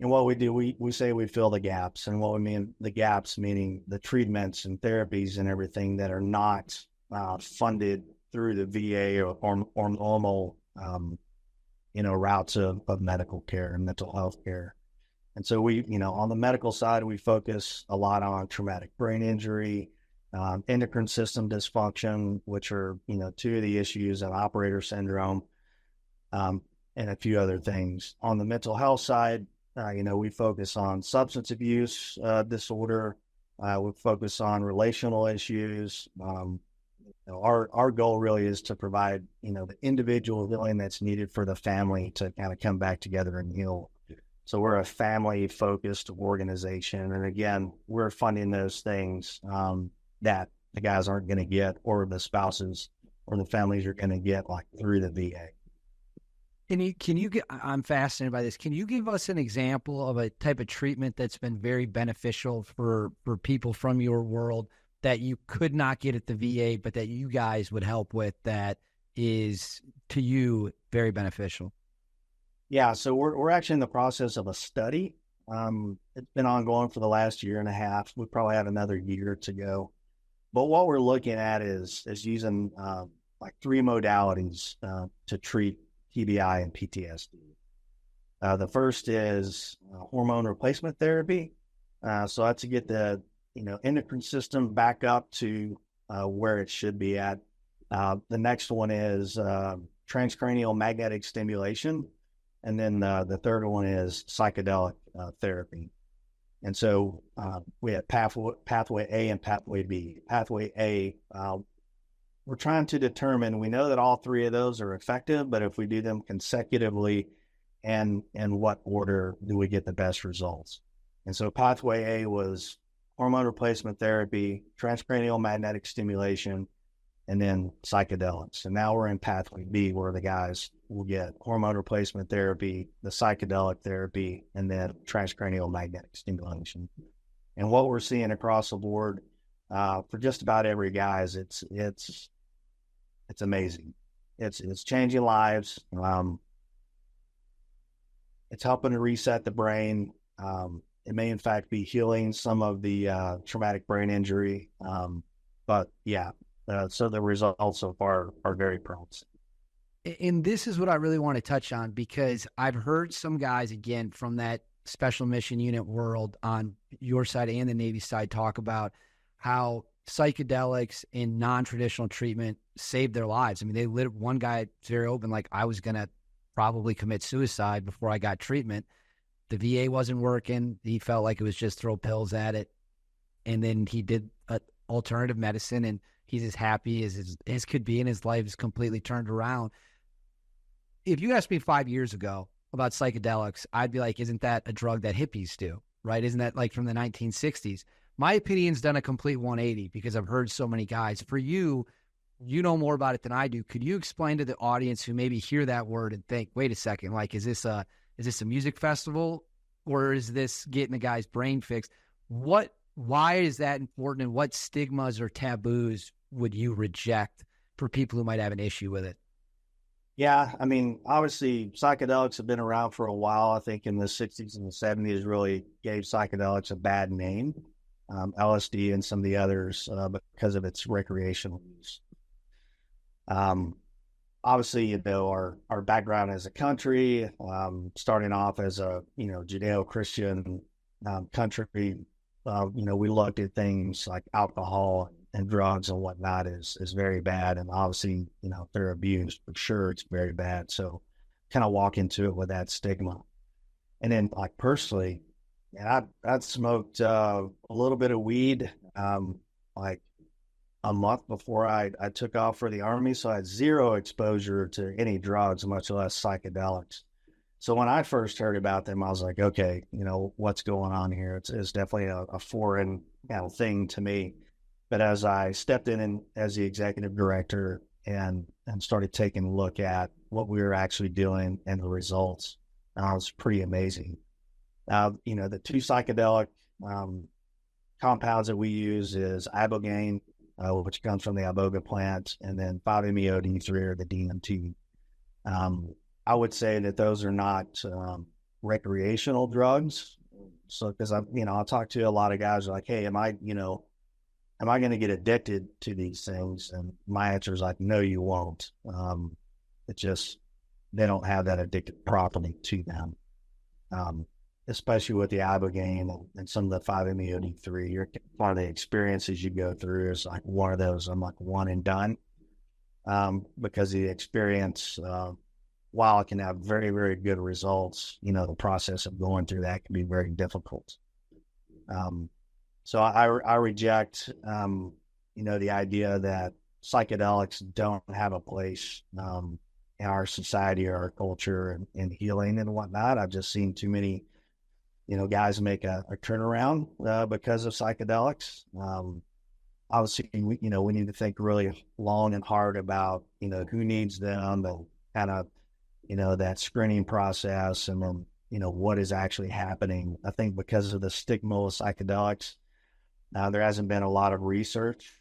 And what we do, we say we fill the gaps. And what we mean, the gaps, meaning the treatments and therapies and everything that are not funded through the VA or normal, routes of medical care and mental health care. And so we, on the medical side, we focus a lot on traumatic brain injury, endocrine system dysfunction, which are, two of the issues, and operator syndrome, and a few other things. On the mental health side, we focus on substance abuse disorder. We focus on relational issues. Our goal really is to provide, the individual healing that's needed for the family to kind of come back together and heal. So we're a family-focused organization. And again, we're funding those things that the guys aren't going to get, or the spouses or the families are going to get, like through the VA. I'm fascinated by this. Can you give us an example of a type of treatment that's been very beneficial for people from your world that you could not get at the VA, but that you guys would help with, that is to you very beneficial? Yeah, so we're actually in the process of a study. It's been ongoing for the last 1.5 years. We probably have another year to go. But what we're looking at is using like 3 modalities to treat TBI and PTSD. The first is hormone replacement therapy. So that's to get the endocrine system back up to where it should be at. The next one is transcranial magnetic stimulation. And then the third one is psychedelic therapy. And so we have pathway A and pathway B. Pathway A, we're trying to determine, we know that all 3 of those are effective, but if we do them consecutively, and in what order do we get the best results? And so pathway A was hormone replacement therapy, transcranial magnetic stimulation, and then psychedelics. And now we're in pathway B, where the guys will get hormone replacement therapy, the psychedelic therapy, and then transcranial magnetic stimulation. And what we're seeing across the board for just about every guy is it's amazing. It's changing lives. It's helping to reset the brain. It may in fact be healing some of the traumatic brain injury. But yeah, so the results so far are very promising. And this is what I really want to touch on, because I've heard some guys, again, from that special mission unit world on your side and the Navy side, talk about how psychedelics in non-traditional treatment saved their lives. I mean, one guy very open, like, I was going to probably commit suicide before I got treatment. The VA wasn't working. He felt like it was just throw pills at it. And then he did alternative medicine, and he's as happy as could be, and his life is completely turned around. If you asked me 5 years ago about psychedelics, I'd be like, isn't that a drug that hippies do, right? Isn't that like from the 1960s? My opinion's done a complete 180 because I've heard so many guys. For you, you know more about it than I do. Could you explain to the audience who maybe hear that word and think, wait a second, like, is this a music festival, or is this getting the guy's brain fixed? Why is that important, and what stigmas or taboos would you reject for people who might have an issue with it? Yeah, I mean, obviously, psychedelics have been around for a while. I think in the 60s and the 70s really gave psychedelics a bad name, LSD and some of the others, because of its recreational use. Um, Obviously, our background as a country, starting off as a, Judeo-Christian country, we looked at things like alcohol and drugs and whatnot is very bad. And obviously, if they're abused, for sure, it's very bad. So kind of walk into it with that stigma. And then like personally, and I'd smoked a little bit of weed, like a month before I took off for the Army. So I had zero exposure to any drugs, much less psychedelics. So when I first heard about them, I was like, okay, what's going on here? It's definitely a foreign thing to me. But as I stepped in as the executive director and started taking a look at what we were actually doing and the results, it was pretty amazing. The two psychedelic compounds that we use is ibogaine, which comes from the iboga plant, and then 5-MeO-D3 or the DMT. I would say that those are not recreational drugs. So, because I'll talk to a lot of guys like, hey, am I going to get addicted to these things? And my answer is like, no, you won't. It's just, they don't have that addictive property to them. Especially with the ibogaine and some of the 5-MeO-D3, one of the experiences you go through is like one of those, I'm like one and done. Because the experience, while it can have very, very good results, the process of going through that can be very difficult. So I reject, the idea that psychedelics don't have a place in our society or our culture and healing and whatnot. I've just seen too many, guys make a turnaround because of psychedelics. Obviously, we need to think really long and hard about, who needs them and kind of, that screening process and then, what is actually happening. I think because of the stigma of psychedelics, there hasn't been a lot of research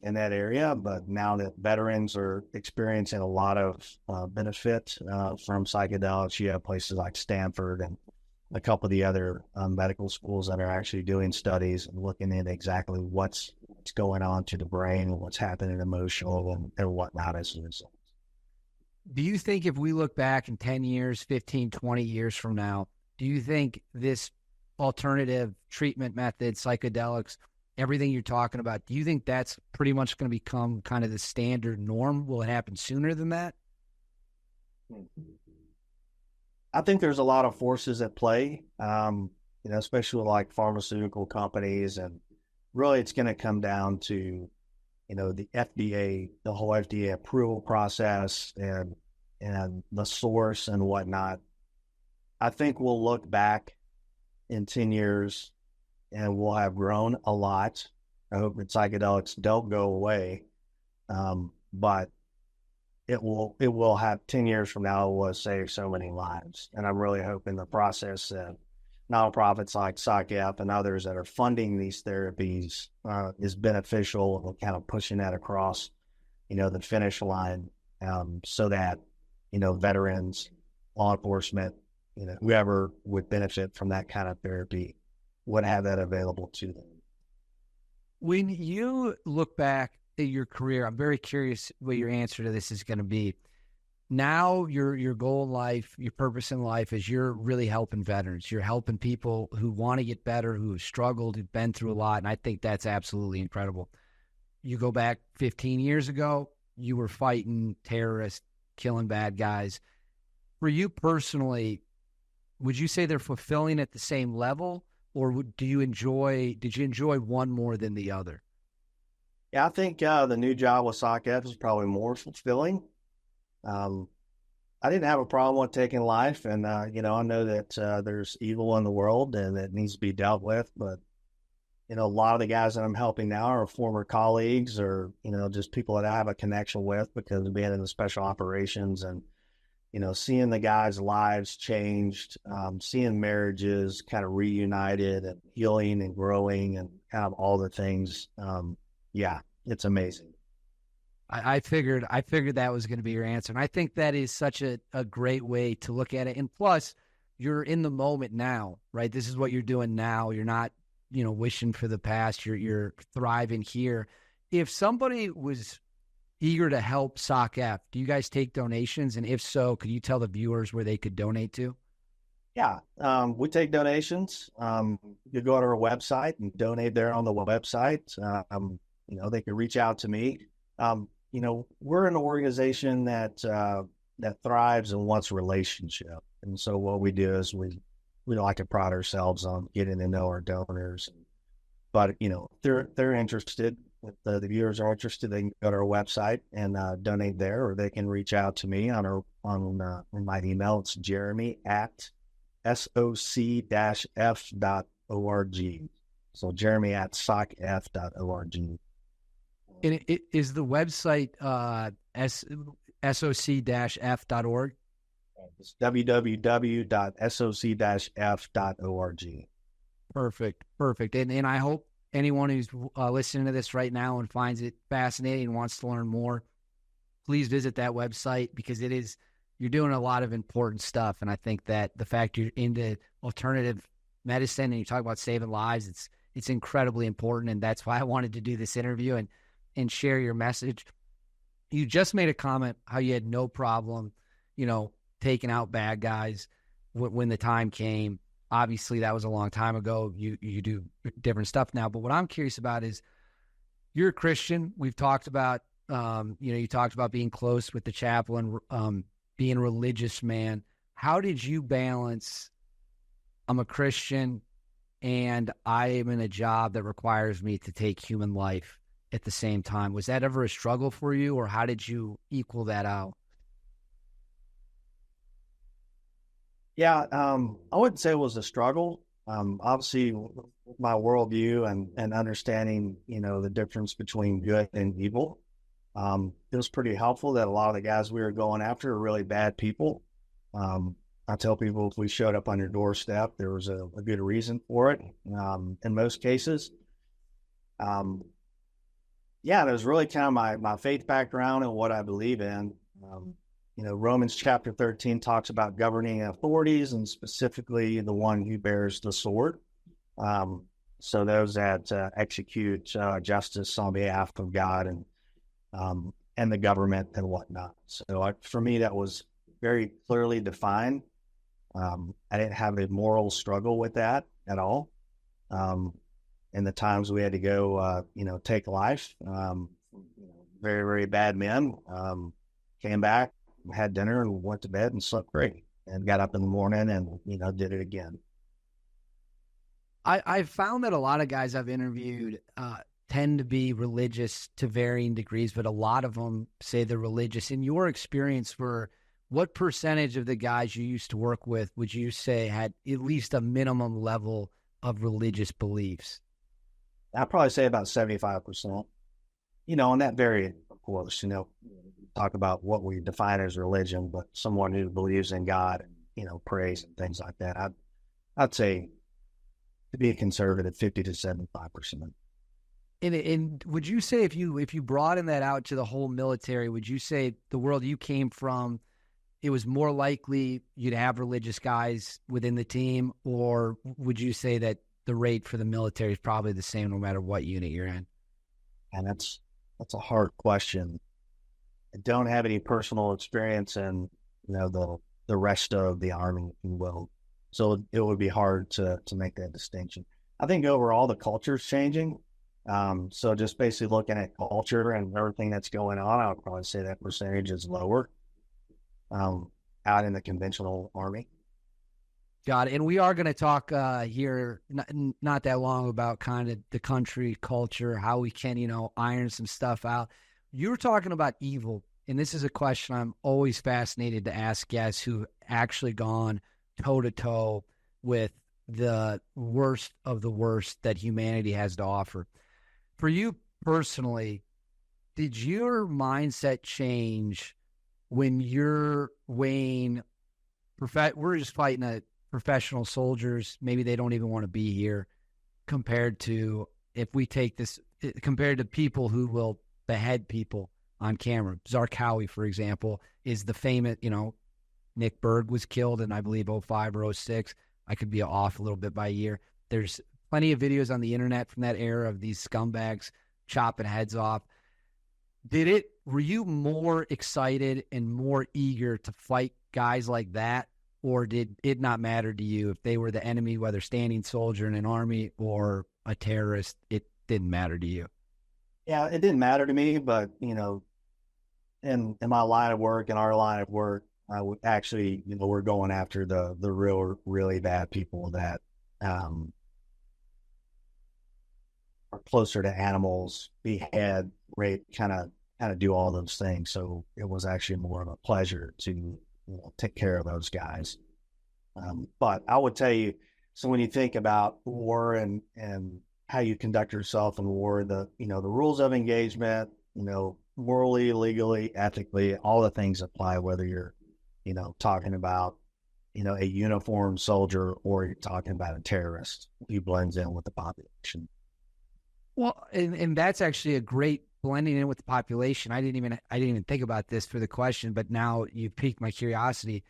in that area, but now that veterans are experiencing a lot of benefit from psychedelics, you have places like Stanford and a couple of the other medical schools that are actually doing studies and looking at exactly what's going on to the brain and what's happening emotional and whatnot as a result. Do you think if we look back in 10 years, 15, 20 years from now, do you think this alternative treatment method, psychedelics, everything you're talking about, do you think that's pretty much going to become kind of the standard norm? Will it happen sooner than that? I think there's a lot of forces at play, especially like pharmaceutical companies. And really it's going to come down to, the FDA, the whole FDA approval process and the source and whatnot. I think we'll look back in 10 years and we'll have grown a lot. I hope that psychedelics don't go away. But it will have 10 years from now, it will save so many lives. And I'm really hoping the process that nonprofits like SOC-F and others that are funding these therapies is beneficial and kind of pushing that across, the finish line, so that, veterans, law enforcement, whoever would benefit from that kind of therapy would have that available to them. When you look back at your career, I'm very curious what your answer to this is going to be. Now your goal in life, your purpose in life is you're really helping veterans. You're helping people who want to get better, who have struggled, who've been through a lot. And I think that's absolutely incredible. You go back 15 years ago, you were fighting terrorists, killing bad guys. For you personally, would you say they're fulfilling at the same level, or did you enjoy one more than the other? Yeah, I think the new job with SOC-F is probably more fulfilling. I didn't have a problem with taking life, and I know that there's evil in the world and that needs to be dealt with. But a lot of the guys that I'm helping now are former colleagues, or just people that I have a connection with because of being in the special operations, and seeing the guys' lives changed, seeing marriages kind of reunited and healing and growing and kind of all the things. Yeah, it's amazing. I figured that was going to be your answer. And I think that is such a great way to look at it. And plus, you're in the moment now, right? This is what you're doing now. You're not, wishing for the past. You're thriving here. If somebody was eager to help SOC-F, do you guys take donations? And if so, could you tell the viewers where they could donate to? Yeah, we take donations. You go to our website and donate there on the website. They can reach out to me. We're an organization that thrives and wants relationship. And so what we do is we like to pride ourselves on getting to know our donors. But, if they're interested, if the viewers are interested, they can go to our website and donate there, or they can reach out to me on my email. It's Jeremy at SOC-F.org. So Jeremy at SOC-F.org. And is the website SOC-F.org? It's www.soc-f.org. Perfect. And I hope anyone who's listening to this right now and finds it fascinating and wants to learn more, please visit that website, because you're doing a lot of important stuff. And I think that the fact you're into alternative medicine and you talk about saving lives, it's incredibly important. And that's why I wanted to do this interview and share your message. You just made a comment how you had no problem, taking out bad guys when the time came. Obviously, that was a long time ago. You do different stuff now. But what I'm curious about is, you're a Christian. We've talked about, you talked about being close with the chaplain, being a religious man. How did you balance, I'm a Christian and I am in a job that requires me to take human life at the same time? Was that ever a struggle for you, or how did you equal that out? Yeah, I wouldn't say it was a struggle. Obviously, my worldview and understanding, the difference between good and evil, it was pretty helpful that a lot of the guys we were going after are really bad people. I tell people, if we showed up on your doorstep, there was a good reason for it. In most cases, it was really kind of my faith background and what I believe in. Romans chapter 13 talks about governing authorities, and specifically the one who bears the sword. So those that execute justice on behalf of God and the government and whatnot. So for me, that was very clearly defined. I didn't have a moral struggle with that at all. In the times we had to go, take life, very, very bad men, came back, had dinner, and went to bed and slept great, and got up in the morning and, did it again. I've found that a lot of guys I've interviewed tend to be religious to varying degrees, but a lot of them say they're religious. In your experience, what percentage of the guys you used to work with would you say had at least a minimum level of religious beliefs? I'd probably say about 75%. And that varied, of course. Talk about what we define as religion, but someone who believes in God and, prays and things like that, I'd say, to be a conservative, 50 to 75%. And would you say, if you broaden that out to the whole military, would you say the world you came from, it was more likely you'd have religious guys within the team, or would you say that the rate for the military is probably the same no matter what unit you're in? And that's a hard question. I don't have any personal experience in, the rest of the Army, if you will. So it would be hard to make that distinction. I think overall the culture is changing. So just basically looking at culture and everything that's going on, I would probably say that percentage is lower out in the conventional Army. Got it. And we are going to talk here not that long about kind of the country culture, how we can, iron some stuff out. You were talking about evil, and this is a question I'm always fascinated to ask guests who've actually gone toe-to-toe with the worst of the worst that humanity has to offer. For you personally, did your mindset change when you're weighing, we're just fighting professional soldiers, maybe they don't even want to be here, compared to, if we take this, compared to people who will behead people on camera. Zarqawi, for example, is the famous, Nick Berg was killed in, I believe, 05 or 06. I could be off a little bit by a year. There's plenty of videos on the internet from that era of these scumbags chopping heads off. Were you more excited and more eager to fight guys like that? Or did it not matter to you if they were the enemy, whether standing soldier in an army or a terrorist? It didn't matter to you. Yeah, it didn't matter to me, but in my line of work, in our line of work, I would actually, we're going after the real, really bad people that are closer to animals, behead, rape, kind of do all those things. So it was actually more of a pleasure to take care of those guys. But I would tell you, so when you think about war and how you conduct yourself in war, the rules of engagement, morally, legally, ethically, all the things apply, whether you're, talking about, a uniformed soldier or you're talking about a terrorist who blends in with the population. Well, and that's actually a great blending in with the population. I didn't even think about this for the question, but now you've piqued my curiosity.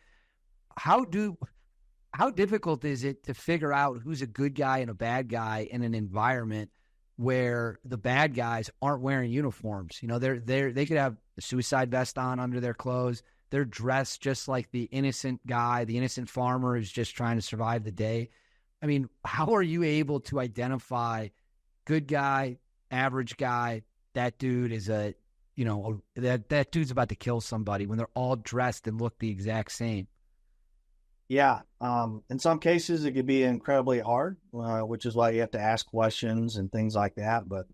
How difficult is it to figure out who's a good guy and a bad guy in an environment where the bad guys aren't wearing uniforms? They could have a suicide vest on under their clothes. They're dressed just like the innocent guy, the innocent farmer who's just trying to survive the day. I mean, how are you able to identify good guy, average guy? That dude is that dude's about to kill somebody when they're all dressed and look the exact same. Yeah. In some cases it could be incredibly hard, which is why you have to ask questions and things like that. But,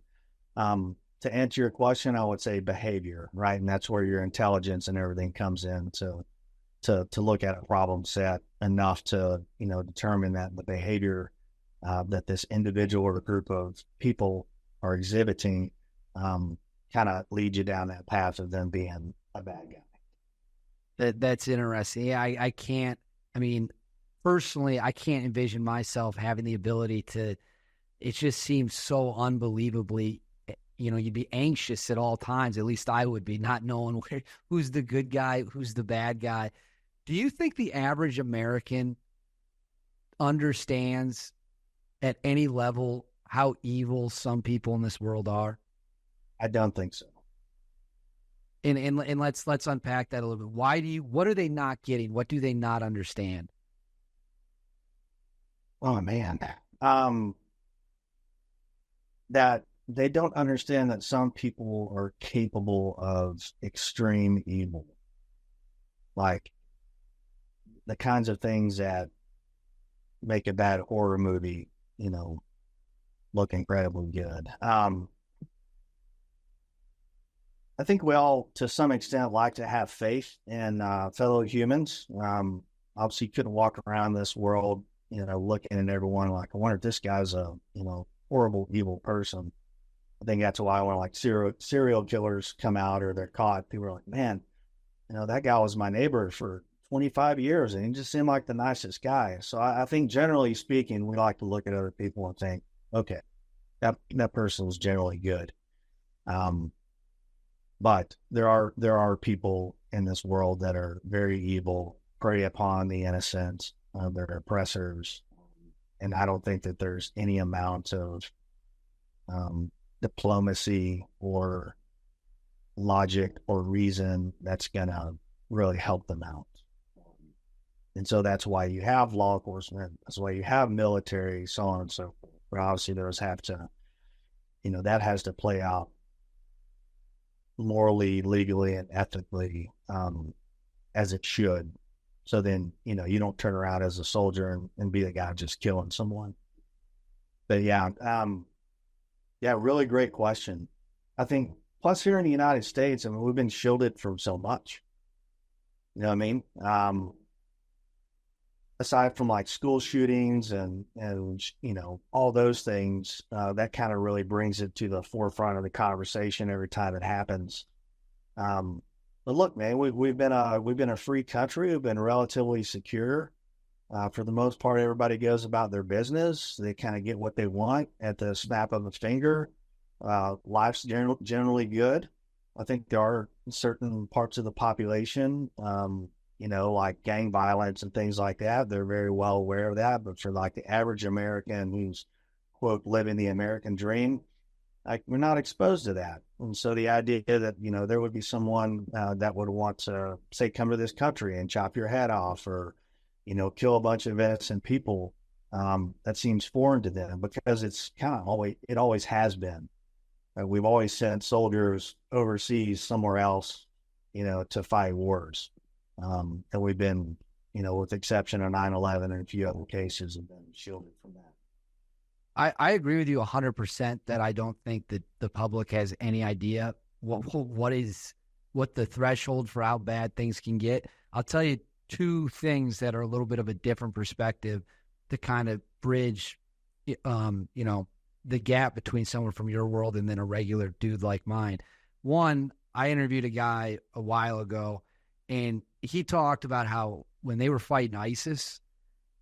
to answer your question, I would say behavior, right? And that's where your intelligence and everything comes in to look at a problem set enough to, determine that the behavior, that this individual or group of people are exhibiting, kind of lead you down that path of them being a bad guy. That's interesting. Yeah, personally, I can't envision myself having the ability to. It just seems so unbelievably, you'd be anxious at all times. At least I would be, not knowing who's the good guy, who's the bad guy. Do you think the average American understands at any level how evil some people in this world are? I don't think so. And let's unpack that a little bit. What are they not getting? What do they not understand? Oh man. That they don't understand that some people are capable of extreme evil. Like the kinds of things that make a bad horror movie, look incredibly good. I think we all, to some extent, like to have faith in fellow humans. Obviously, you couldn't walk around this world, looking at everyone like, I wonder if this guy's a, horrible, evil person. I think that's why when serial killers come out or they're caught, people are like, man, that guy was my neighbor for 25 years and he just seemed like the nicest guy. So I think generally speaking, we like to look at other people and think, okay, that person was generally good. But there are people in this world that are very evil, prey upon the innocent, they're oppressors. And I don't think that there's any amount of diplomacy or logic or reason that's going to really help them out. And so that's why you have law enforcement. That's why you have military, so on and so forth. But obviously those have to, that has to play out morally, legally, and ethically as it should. So then, you don't turn around as a soldier and be the guy just killing someone. But yeah, really great question. I think, plus here in the United States, we've been shielded from so much. You know what I mean? Aside from like school shootings and all those things, that kind of really brings it to the forefront of the conversation every time it happens. But look, man, we've been a free country. We've been relatively secure. For the most part, everybody goes about their business. They kind of get what they want at the snap of a finger. Life's generally good. I think there are certain parts of the population, like gang violence and things like that. They're very well aware of that. But for like the average American who's, quote, living the American dream, like we're not exposed to that. And so the idea that, there would be someone that would want to, say, come to this country and chop your head off or, kill a bunch of innocent people, that seems foreign to them because it's kind of always has been. We've always sent soldiers overseas somewhere else, to fight wars. And we've been, with the exception of 9/11 and a few other cases, have been shielded from that. I agree with you 100% that I don't think that the public has any idea what the threshold for how bad things can get. I'll tell you two things that are a little bit of a different perspective to kind of bridge, the gap between someone from your world and then a regular dude like mine. One, I interviewed a guy a while ago, and he talked about how when they were fighting ISIS,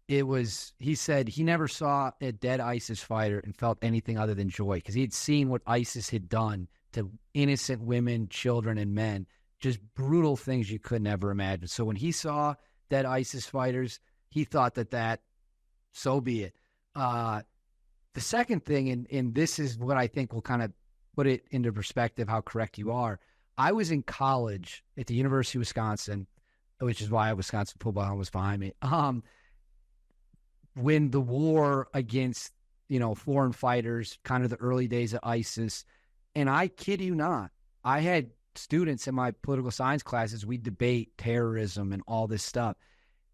he said he never saw a dead ISIS fighter and felt anything other than joy because he had seen what ISIS had done to innocent women, children, and men, just brutal things you could never imagine. So when he saw dead ISIS fighters, he thought that so be it. The second thing, and this is what I think will kind of put it into perspective how correct you are. I was in college at the University of Wisconsin, which is why Wisconsin football helmet was behind me. When the war against, foreign fighters, kind of the early days of ISIS, and I kid you not, I had students in my political science classes, we debate terrorism and all this stuff,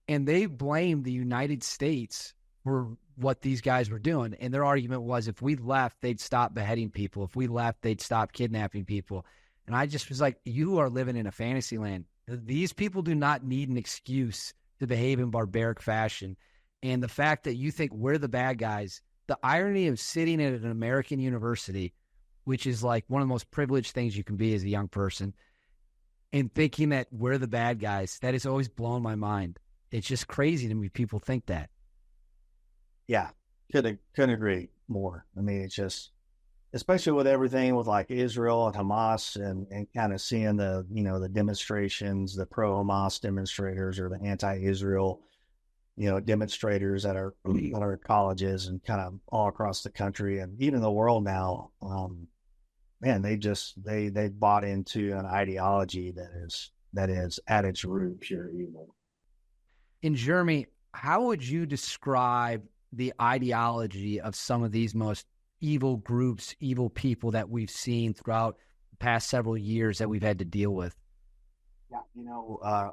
and they blamed the United States for what these guys were doing. And their argument was if we left, they'd stop beheading people. If we left, they'd stop kidnapping people. And I just was like, you are living in a fantasy land. These people do not need an excuse to behave in barbaric fashion. And the fact that you think we're the bad guys, the irony of sitting at an American university, which is like one of the most privileged things you can be as a young person, and thinking that we're the bad guys, that has always blown my mind. It's just crazy to me people think that. Yeah, couldn't agree more. I mean, it's just, especially with everything with like Israel and Hamas and kind of seeing the demonstrations, the pro-Hamas demonstrators or the anti-Israel, demonstrators that are at colleges and kind of all across the country and even the world now. Man, they bought into an ideology that is at its root pure evil. And Jeremy, how would you describe the ideology of some of these most evil groups, evil people that we've seen throughout the past several years that we've had to deal with? Yeah,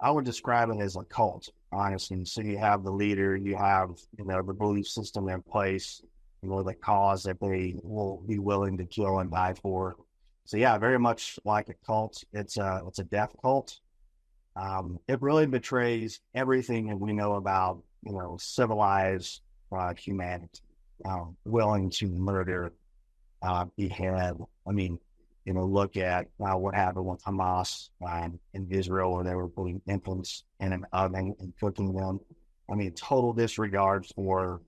I would describe it as a cult, honestly. So you have the leader, you have, the belief system in place, the cause that they will be willing to kill and die for. So yeah, very much like a cult. It's a death cult. It really betrays everything that we know about, civilized humanity, willing to murder, behead. I mean, look at what happened with Hamas in Israel, where they were putting infants in an oven and cooking them. I mean, total disregard for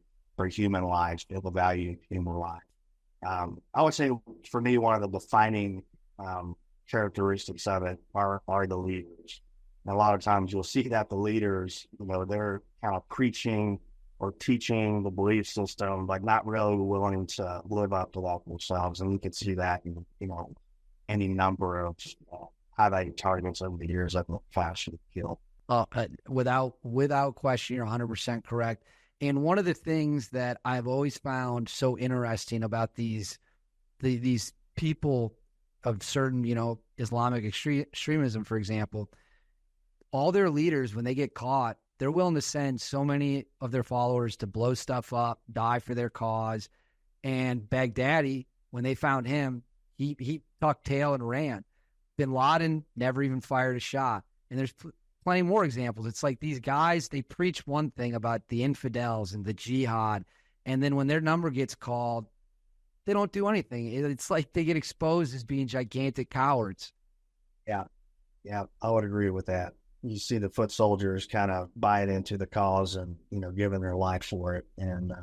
human lives, the value of human life. I would say, for me, one of the defining characteristics of it are the leaders. And a lot of times you'll see that the leaders, they're kind of preaching or teaching the belief system, but not really willing to live up to that themselves. And we could see that in, any number of highlighted targets over the years that fashion kill. Without question, you're 100% correct. And one of the things that I've always found so interesting about these people of certain, Islamic extremism, for example, all their leaders, when they get caught, they're willing to send so many of their followers to blow stuff up, die for their cause. And Baghdadi, when they found him, he tucked tail and ran. Bin Laden never even fired a shot. And there's plenty more examples. It's like these guys, they preach one thing about the infidels and the jihad, and then when their number gets called, they don't do anything. It's like they get exposed as being gigantic cowards. Yeah, I would agree with that. You see the foot soldiers kind of buy it into the cause and, giving their life for it. And,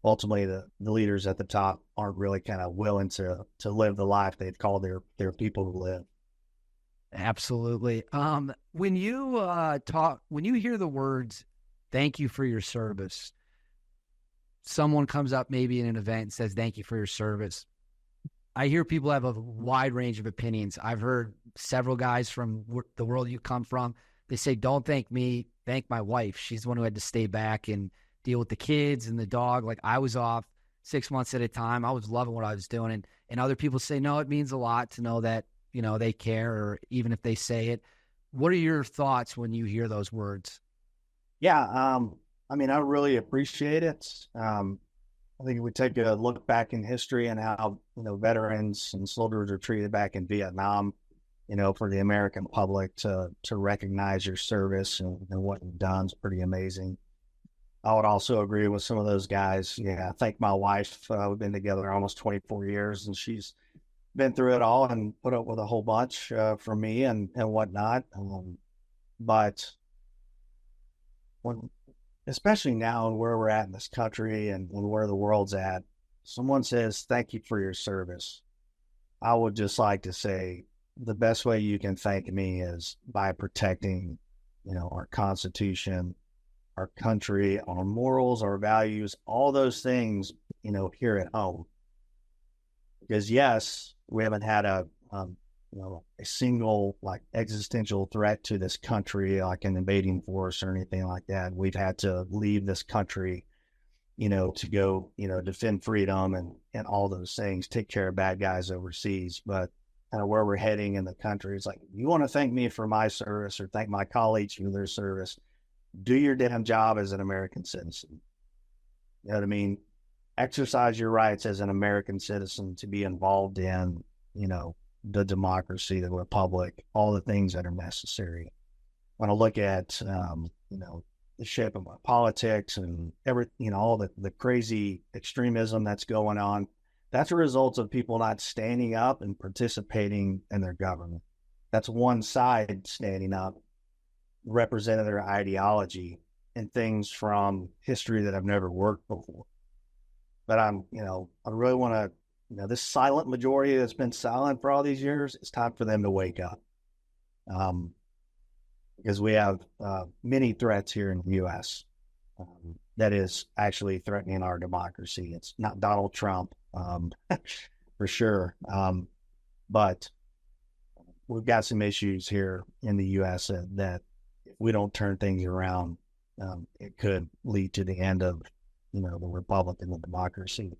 ultimately the leaders at the top aren't really kind of willing to live the life they've called their people to live. Absolutely. When you when you hear the words, thank you for your service, someone comes up maybe in an event and says, thank you for your service. I hear people have a wide range of opinions. I've heard several guys from the world you come from. They say, don't thank me, thank my wife. She's the one who had to stay back and deal with the kids and the dog. Like, I was off 6 months at a time. I was loving what I was doing. And other people say, no, it means a lot to know that, you know, they care, or even if they say it. What are your thoughts when you hear those words? Yeah. I mean, I really appreciate it. I think if we take a look back in history and how, you know, veterans and soldiers are treated back in Vietnam, you know, for the American public to recognize your service and what you've done is pretty amazing. I would also agree with some of those guys. Yeah, I thank my wife. We've been together almost 24 years, and she's been through it all and put up with a whole bunch for me and whatnot. But when, especially now and where we're at in this country and where the world's at, someone says, thank you for your service. I would just like to say the best way you can thank me is by protecting, you know, our Constitution, our country, our morals, our values, all those things, you know, here at home. Because yes, we haven't had you know, a single like existential threat to this country, like an invading force or anything like that. We've had to leave this country, you know, to go, you know, defend freedom and all those things, take care of bad guys overseas. But kind of where we're heading in the country, it's like, you want to thank me for my service or thank my colleagues for their service, do your damn job as an American citizen. You know what I mean? Exercise your rights as an American citizen to be involved in, you know, the democracy, the republic, all the things that are necessary. When I look at, you know, the shape of our politics and you know, all the crazy extremism that's going on, that's a result of people not standing up and participating in their government. That's one side standing up, representing their ideology and things from history that I've never worked before. But you know, I really want to, you know, this silent majority that's been silent for all these years, it's time for them to wake up. Because we have many threats here in the U.S. That is actually threatening our democracy. It's not Donald Trump, for sure. But we've got some issues here in the U.S. that if we don't turn things around, it could lead to the end of, you know, the republic and the democracy.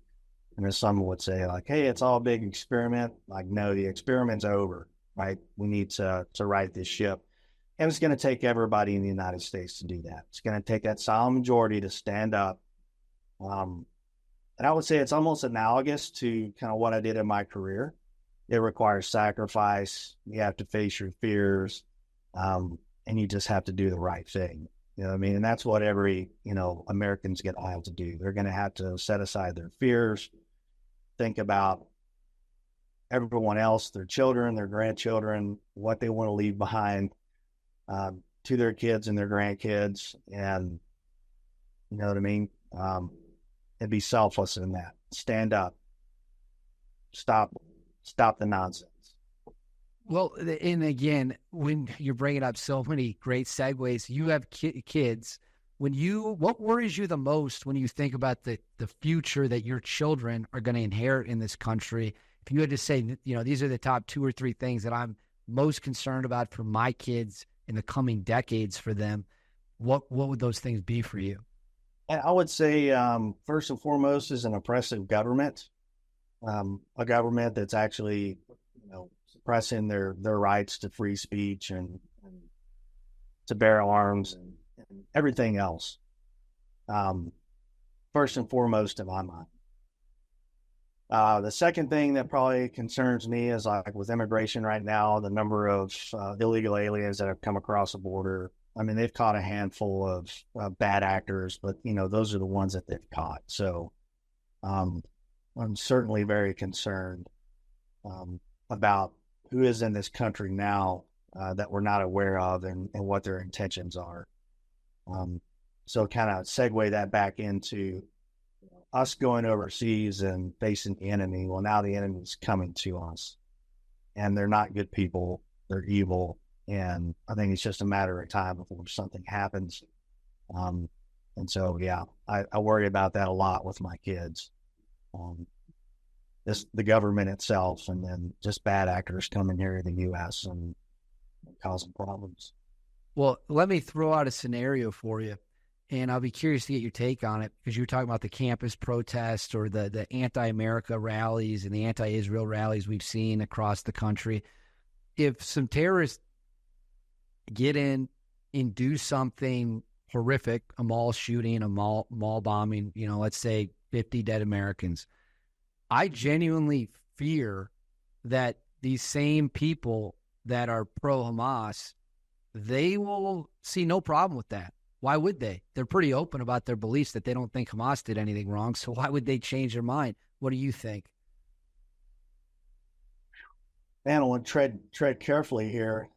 And as someone would say, like, hey, it's all a big experiment. Like, no, the experiment's over, right? We need to right this ship. And it's going to take everybody in the United States to do that. It's going to take that silent majority to stand up. And I would say it's almost analogous to kind of what I did in my career. It requires sacrifice. You have to face your fears. And you just have to do the right thing. You know what I mean? And that's what every, you know, Americans get all to do. They're going to have to set aside their fears, think about everyone else, their children, their grandchildren, what they want to leave behind to their kids and their grandkids. And you know what I mean? And be selfless in that. Stand up. Stop the nonsense. Well, and again, when you're bringing up so many great segues, you have kids. What worries you the most when you think about the future that your children are going to inherit in this country? If you had to say, you know, these are the top 2 or 3 things that I'm most concerned about for my kids in the coming decades for them, what would those things be for you? I would say, first and foremost, is an oppressive government, a government that's actually, you know, suppressing their rights to free speech and to bear arms and everything else. First and foremost in my mind. The second thing that probably concerns me is, like, with immigration right now, the number of illegal aliens that have come across the border. I mean, they've caught a handful of bad actors, but, you know, those are the ones that they've caught. So I'm certainly very concerned about who is in this country now that we're not aware of and what their intentions are. So kind of segue that back into us going overseas and facing the enemy. Well, now the enemy's coming to us, and they're not good people. They're evil. And I think it's just a matter of time before something happens. And so, yeah, I worry about that a lot with my kids. The government itself, and then just bad actors coming here to the U.S. and causing problems. Well, let me throw out a scenario for you, and I'll be curious to get your take on it, because you were talking about the campus protests or the anti-America rallies and the anti-Israel rallies we've seen across the country. If some terrorists get in and do something horrific, a mall shooting, a mall bombing, let's say 50 dead Americans, I genuinely fear that these same people that are pro-Hamas, they will see no problem with that. Why would they? They're pretty open about their beliefs that they don't think Hamas did anything wrong, so why would they change their mind? What do you think? Man, I want to tread carefully here.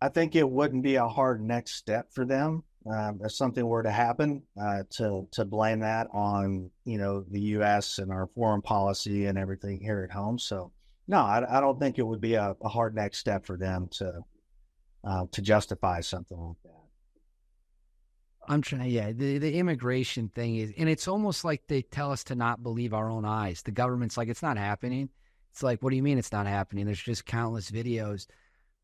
I think it wouldn't be a hard next step for them if something were to happen to blame that on the U.S. and our foreign policy and everything here at home. So no, I don't think it would be a hard next step for them to justify something like that. I'm trying. Yeah, the immigration thing is, and it's almost like they tell us to not believe our own eyes. The government's like, it's not happening. It's like, what do you mean it's not happening? There's just countless videos.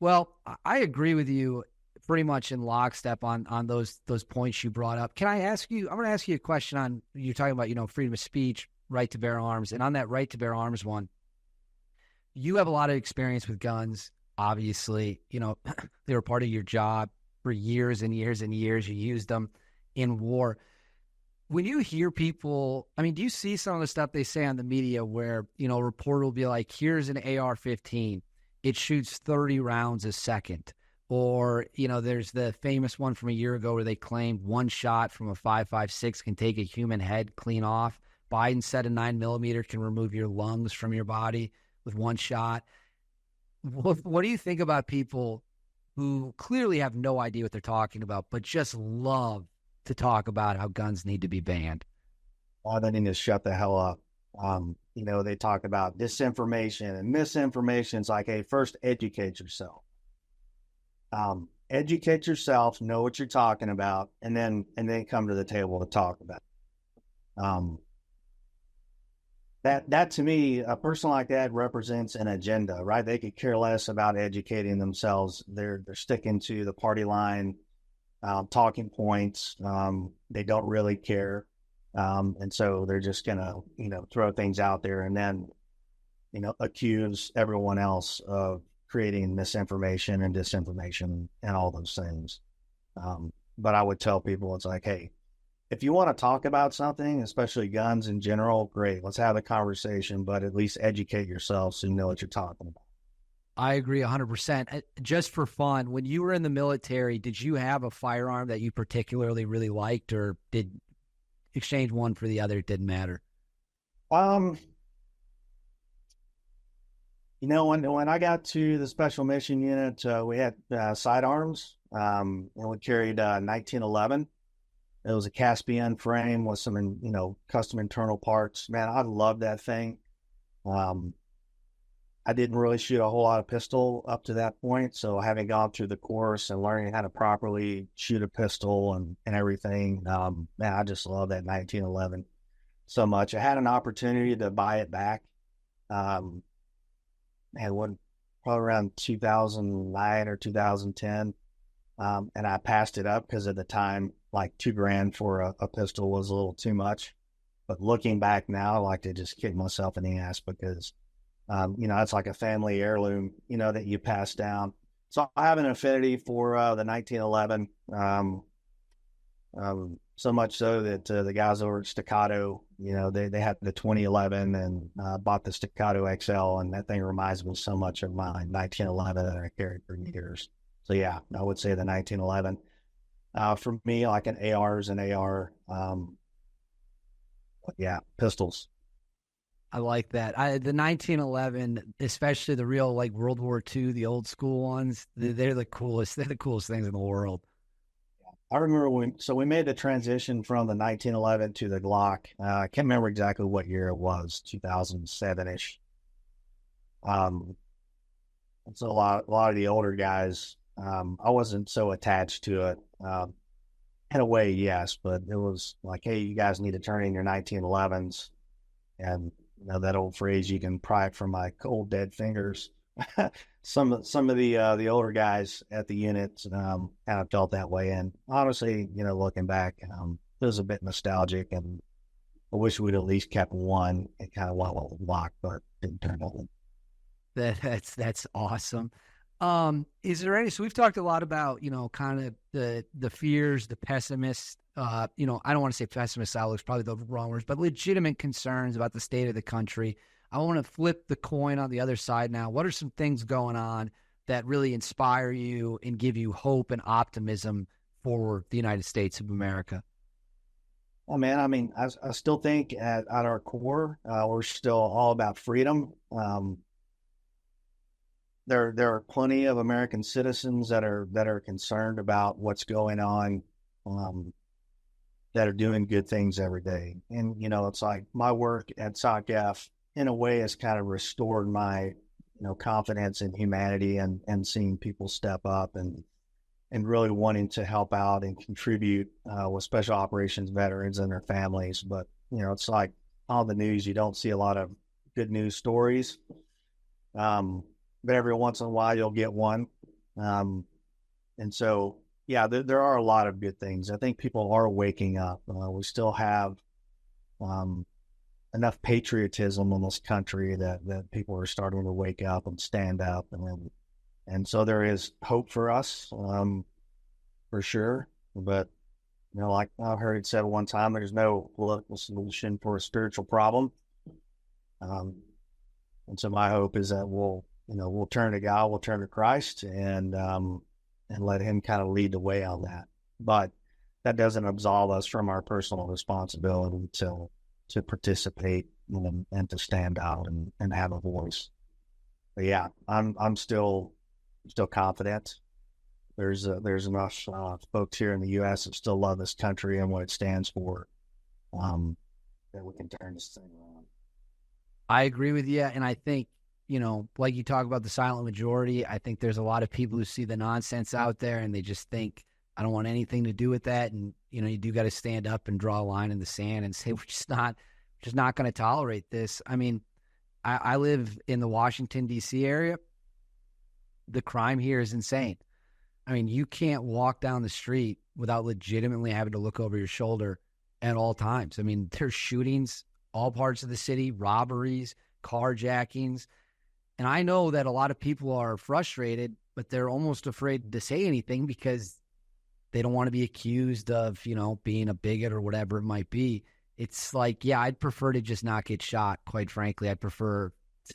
Well, I agree with you pretty much in lockstep on those points you brought up. Can I ask you? I'm going to ask you a question on, you're talking about freedom of speech, right to bear arms, and on that right to bear arms one, you have a lot of experience with guns. Obviously, they were part of your job for years and years and years. You used them in war. When you hear people, do you see some of the stuff they say on the media where, a reporter will be like, here's an AR-15. It shoots 30 rounds a second. Or, there's the famous one from a year ago where they claimed one shot from a 5.56 can take a human head clean off. Biden said a 9mm can remove your lungs from your body with one shot. What do you think about people who clearly have no idea what they're talking about, but just love to talk about how guns need to be banned? Oh, they need to shut the hell up. They talk about disinformation and misinformation. It's like, hey, first educate yourself. Educate yourself, know what you're talking about, and then come to the table to talk about it. That to me, a person like that represents an agenda, right? They could care less about educating themselves. They're sticking to the party line, talking points. They don't really care. And so they're just going to, throw things out there and then, accuse everyone else of creating misinformation and disinformation and all those things. But I would tell people, it's like, hey, if you want to talk about something, especially guns in general, great. Let's have a conversation, but at least educate yourself so you know what you're talking about. I agree 100%. Just for fun, when you were in the military, did you have a firearm that you particularly really liked, or did exchange one for the other? It didn't matter. When I got to the special mission unit, we had sidearms, and we carried 1911. It was a Caspian frame with some, custom internal parts. Man, I loved that thing. I didn't really shoot a whole lot of pistol up to that point. So having gone through the course and learning how to properly shoot a pistol and everything, man, I just love that 1911 so much. I had an opportunity to buy it back. Probably around 2009 or 2010. And I passed it up because at the time, like $2,000 for a pistol was a little too much. But looking back now, I like to just kick myself in the ass because, it's like a family heirloom, that you pass down. So I have an affinity for the 1911, so much so that the guys over at Staccato, they had the 2011 and bought the Staccato XL, and that thing reminds me so much of my 1911 that I carried for years. So yeah, I would say the 1911. For me, like an AR is an AR. Yeah, pistols. I like that. The 1911, especially the real like World War II, the old school ones, they're the coolest. They're the coolest things in the world. I remember we made the transition from the 1911 to the Glock. I can't remember exactly what year it was, 2007-ish. And so a lot of the older guys, I wasn't so attached to it. In a way, yes, but it was like, hey, you guys need to turn in your 1911s. And that old phrase, you can pry it from my cold dead fingers. some of the older guys at the unit kind of felt that way, and honestly, looking back, it was a bit nostalgic, and I wish we'd at least kept one and kind of went with the Glock, but didn't turn out. That's awesome. Is there any? So we've talked a lot about kind of the fears, the pessimists. I don't want to say pessimist outlooks, probably the wrong words, but legitimate concerns about the state of the country. I want to flip the coin on the other side now. What are some things going on that really inspire you and give you hope and optimism for the United States of America? Well, man, I mean, I still think at our core, we're still all about freedom. There are plenty of American citizens that are concerned about what's going on, that are doing good things every day. And, it's like my work at SOC-F in a way has kind of restored my, confidence in humanity and seeing people step up and really wanting to help out and contribute with special operations veterans and their families. But, it's like on the news, you don't see a lot of good news stories. But every once in a while you'll get one. And so, yeah, there are a lot of good things. I think people are waking up. We still have enough patriotism in this country that people are starting to wake up and stand up. And so there is hope for us, for sure. But, like I heard it said one time, there's no political solution for a spiritual problem. And so my hope is that we'll turn to God, we'll turn to Christ, and let Him kind of lead the way on that. But that doesn't absolve us from our personal responsibility to participate, and to stand out and have a voice. But yeah, I'm still confident. There's enough folks here in the U.S. that still love this country and what it stands for, that we can turn this thing around. I agree with you, and I think, like you talk about the silent majority, I think there's a lot of people who see the nonsense out there and they just think, I don't want anything to do with that. And, you do got to stand up and draw a line in the sand and say, we're just not going to tolerate this. I mean, I live in the Washington, D.C. area. The crime here is insane. I mean, you can't walk down the street without legitimately having to look over your shoulder at all times. I mean, there's shootings, all parts of the city, robberies, carjackings. And I know that a lot of people are frustrated, but they're almost afraid to say anything because they don't want to be accused of, being a bigot or whatever it might be. It's like, yeah, I'd prefer to just not get shot, quite frankly. I'd prefer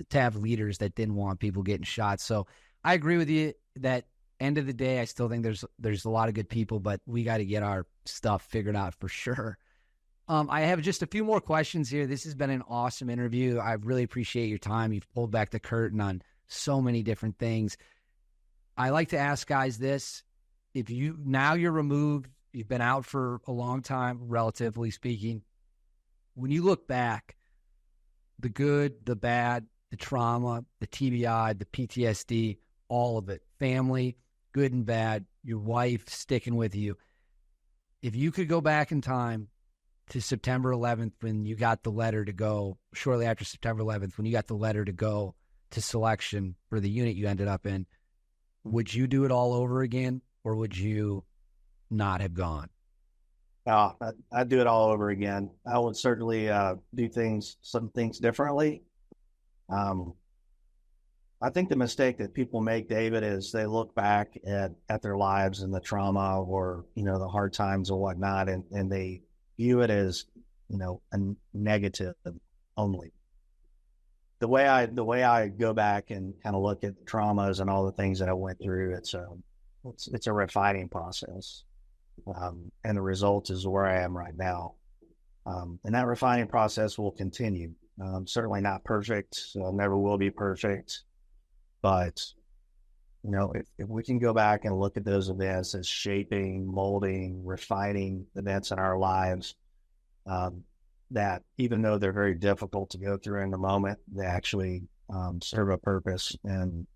to have leaders that didn't want people getting shot. So I agree with you that end of the day, I still think there's a lot of good people, but we got to get our stuff figured out for sure. I have just a few more questions here. This has been an awesome interview. I really appreciate your time. You've pulled back the curtain on so many different things. I like to ask guys this. If you're removed, you've been out for a long time, relatively speaking. When you look back, the good, the bad, the trauma, the TBI, the PTSD, all of it, family, good and bad, your wife sticking with you. If you could go back in time to September 11th when you got the letter to go, shortly after September 11th, when you got the letter to go to selection for the unit you ended up in, would you do it all over again, or would you not have gone? Oh, I'd do it all over again. I would certainly do some things differently. I think the mistake that people make, David, is they look back at their lives and the trauma or, the hard times or whatnot, and they view it as, a negative only. The way I go back and kind of look at the traumas and all the things that I went through, it's a refining process. And the result is where I am right now. And that refining process will continue. Certainly not perfect. Never will be perfect. But if we can go back and look at those events as shaping, molding, refining events in our lives, that even though they're very difficult to go through in the moment, they actually serve a purpose and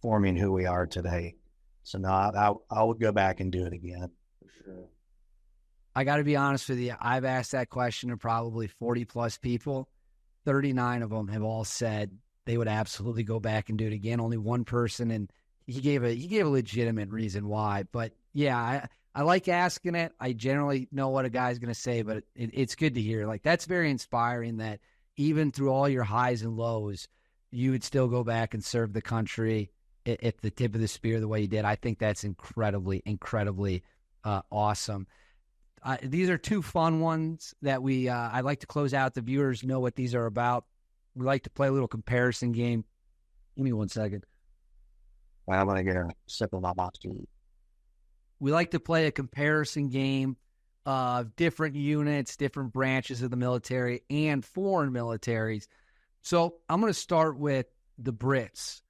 forming who we are today. So no, I would go back and do it again for sure. I got to be honest with you. I've asked that question to probably 40 plus people. 39 of them have all said they would absolutely go back and do it again. Only one person, and he gave a legitimate reason why. But yeah, I like asking it. I generally know what a guy's going to say, but it's good to hear. Like, that's very inspiring that even through all your highs and lows, you would still go back and serve the country at the tip of the spear the way you did. I think that's incredibly, incredibly awesome. These are two fun ones that I'd like to close out. The viewers know what these are about. We like to play a little comparison game. Give me 1 second. Well, I'm going to get a sip of my monster. We like to play a comparison game of different units, different branches of the military, and foreign militaries. So I'm going to start with the Brits.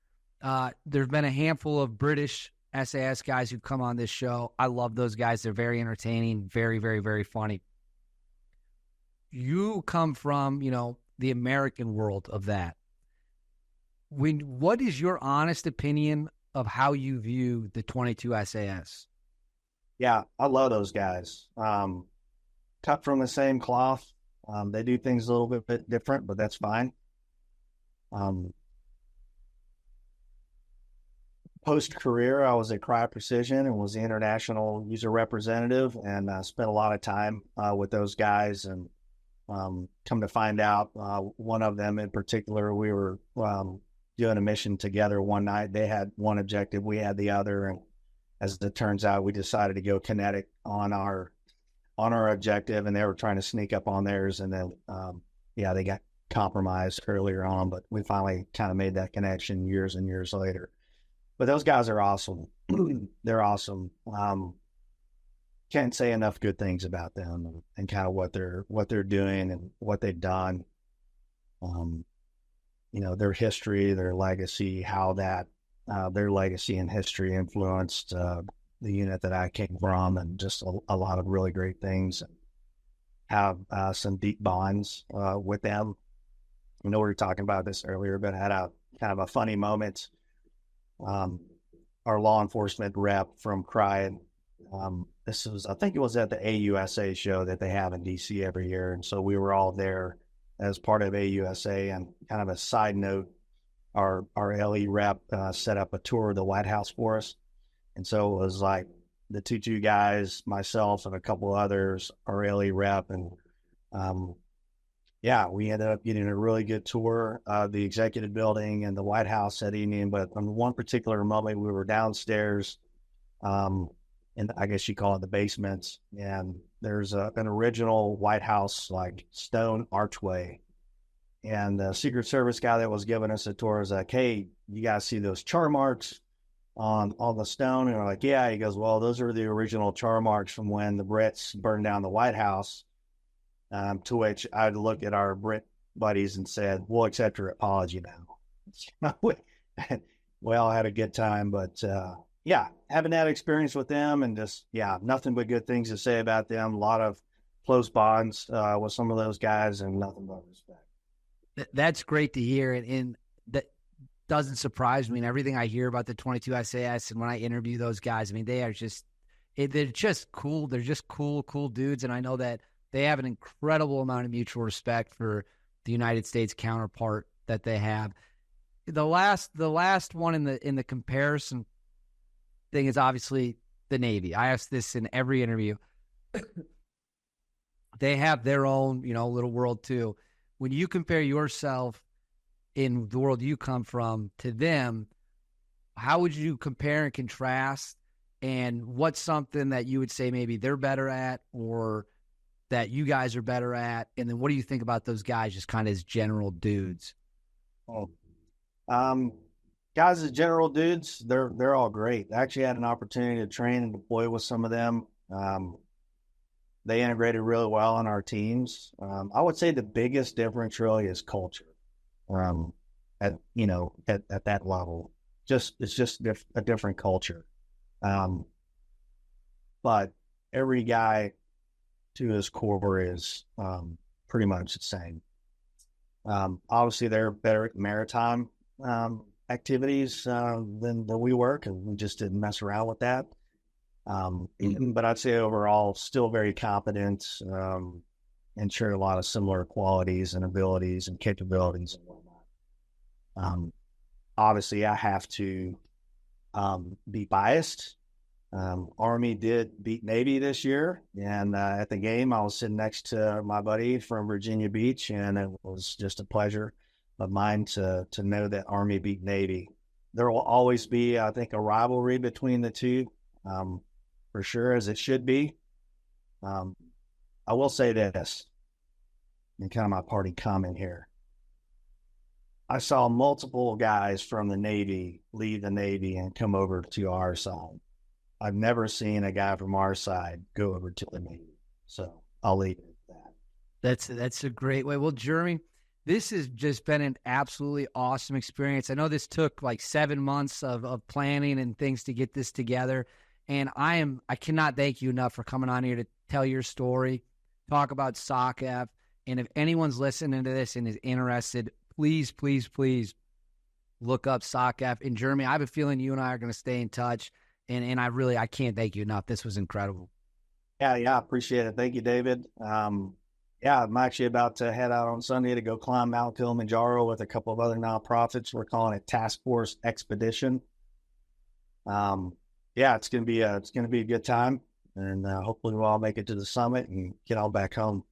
There have been a handful of British SAS guys who come on this show. I love those guys. They're very entertaining, very, very, very funny. You come from, the American world of that. What is your honest opinion of how you view the 22 SAS? Yeah, I love those guys. Cut from the same cloth. They do things a little bit different, but that's fine. Post-career, I was at Cryo Precision and was the international user representative, and spent a lot of time with those guys. And come to find out, one of them in particular, we were doing a mission together one night. They had one objective, we had the other, and as it turns out, we decided to go kinetic on our objective, and they were trying to sneak up on theirs. And then, they got compromised earlier on, but we finally kind of made that connection years and years later. But those guys are awesome. They're awesome. Can't say enough good things about them and kind of what they're doing and what they've done. Their history, their legacy, how that their legacy and history influenced the unit that I came from, and just a lot of really great things. Have some deep bonds with them. I know we were talking about this earlier, but I had a kind of a funny moment. Our law enforcement rep from Cryo, I think it was at the AUSA show that they have in DC every year. And so we were all there as part of AUSA. And kind of a side note, our LE rep set up a tour of the White House for us. And so it was like the two guys, myself, and a couple others, our LE rep. And we ended up getting a really good tour of the executive building and the White House that evening. But on one particular moment, we were downstairs, and I guess you call it the basements, and there's an original White House like stone archway. And the Secret Service guy that was giving us a tour was like, "Hey, you guys see those char marks on the stone?" And we're like, "Yeah." He goes, "Well, those are the original char marks from when the Brits burned down the White House." To which I'd look at our Brit buddies and said, "We'll accept your apology now." We all had a good time, but having that experience with them, and just nothing but good things to say about them. A lot of close bonds with some of those guys, and nothing but respect. That's great to hear, and that doesn't surprise me. And everything I hear about the 22 SAS, and when I interview those guys, I mean, they're just cool. They're just cool dudes, and I know that they have an incredible amount of mutual respect for the United States counterpart that they have. The last one in the comparison thing is obviously the Navy. I ask this in every interview. They have their own, little world too. When you compare yourself in the world you come from to them, how would you compare and contrast? And what's something that you would say maybe they're better at, or that you guys are better at? And then what do you think about those guys just kind of as general dudes? Guys as general dudes, they're all great. I actually had an opportunity to train and deploy with some of them. They integrated really well on our teams. I would say the biggest difference really is culture at that level. it's just a different culture. But every guy to his core is pretty much the same. Obviously, they're better at maritime activities than we were, because we just didn't mess around with that. But I'd say overall, still very competent, and share a lot of similar qualities and abilities and capabilities and whatnot. Obviously, I have to be biased. Army did beat Navy this year, and at the game, I was sitting next to my buddy from Virginia Beach, and it was just a pleasure of mine to know that Army beat Navy. There will always be, I think, a rivalry between the two, for sure, as it should be. I will say this, and kind of my party comment here. I saw multiple guys from the Navy leave the Navy and come over to our side. I've never seen a guy from our side go over to the Navy. So I'll leave it at that. That's a great way. Well, Jeremy, this has just been an absolutely awesome experience. I know this took like 7 months of planning and things to get this together. And I cannot thank you enough for coming on here to tell your story, talk about SOC-F. And if anyone's listening to this and is interested, please, please, please look up SOC-F. And Jeremy, I have a feeling you and I are going to stay in touch. And I can't thank you enough. This was incredible. Yeah, I appreciate it. Thank you, David. I'm actually about to head out on Sunday to go climb Mount Kilimanjaro with a couple of other nonprofits. We're calling it Task Force Expedition. It's gonna be a good time, and hopefully we'll all make it to the summit and get all back home.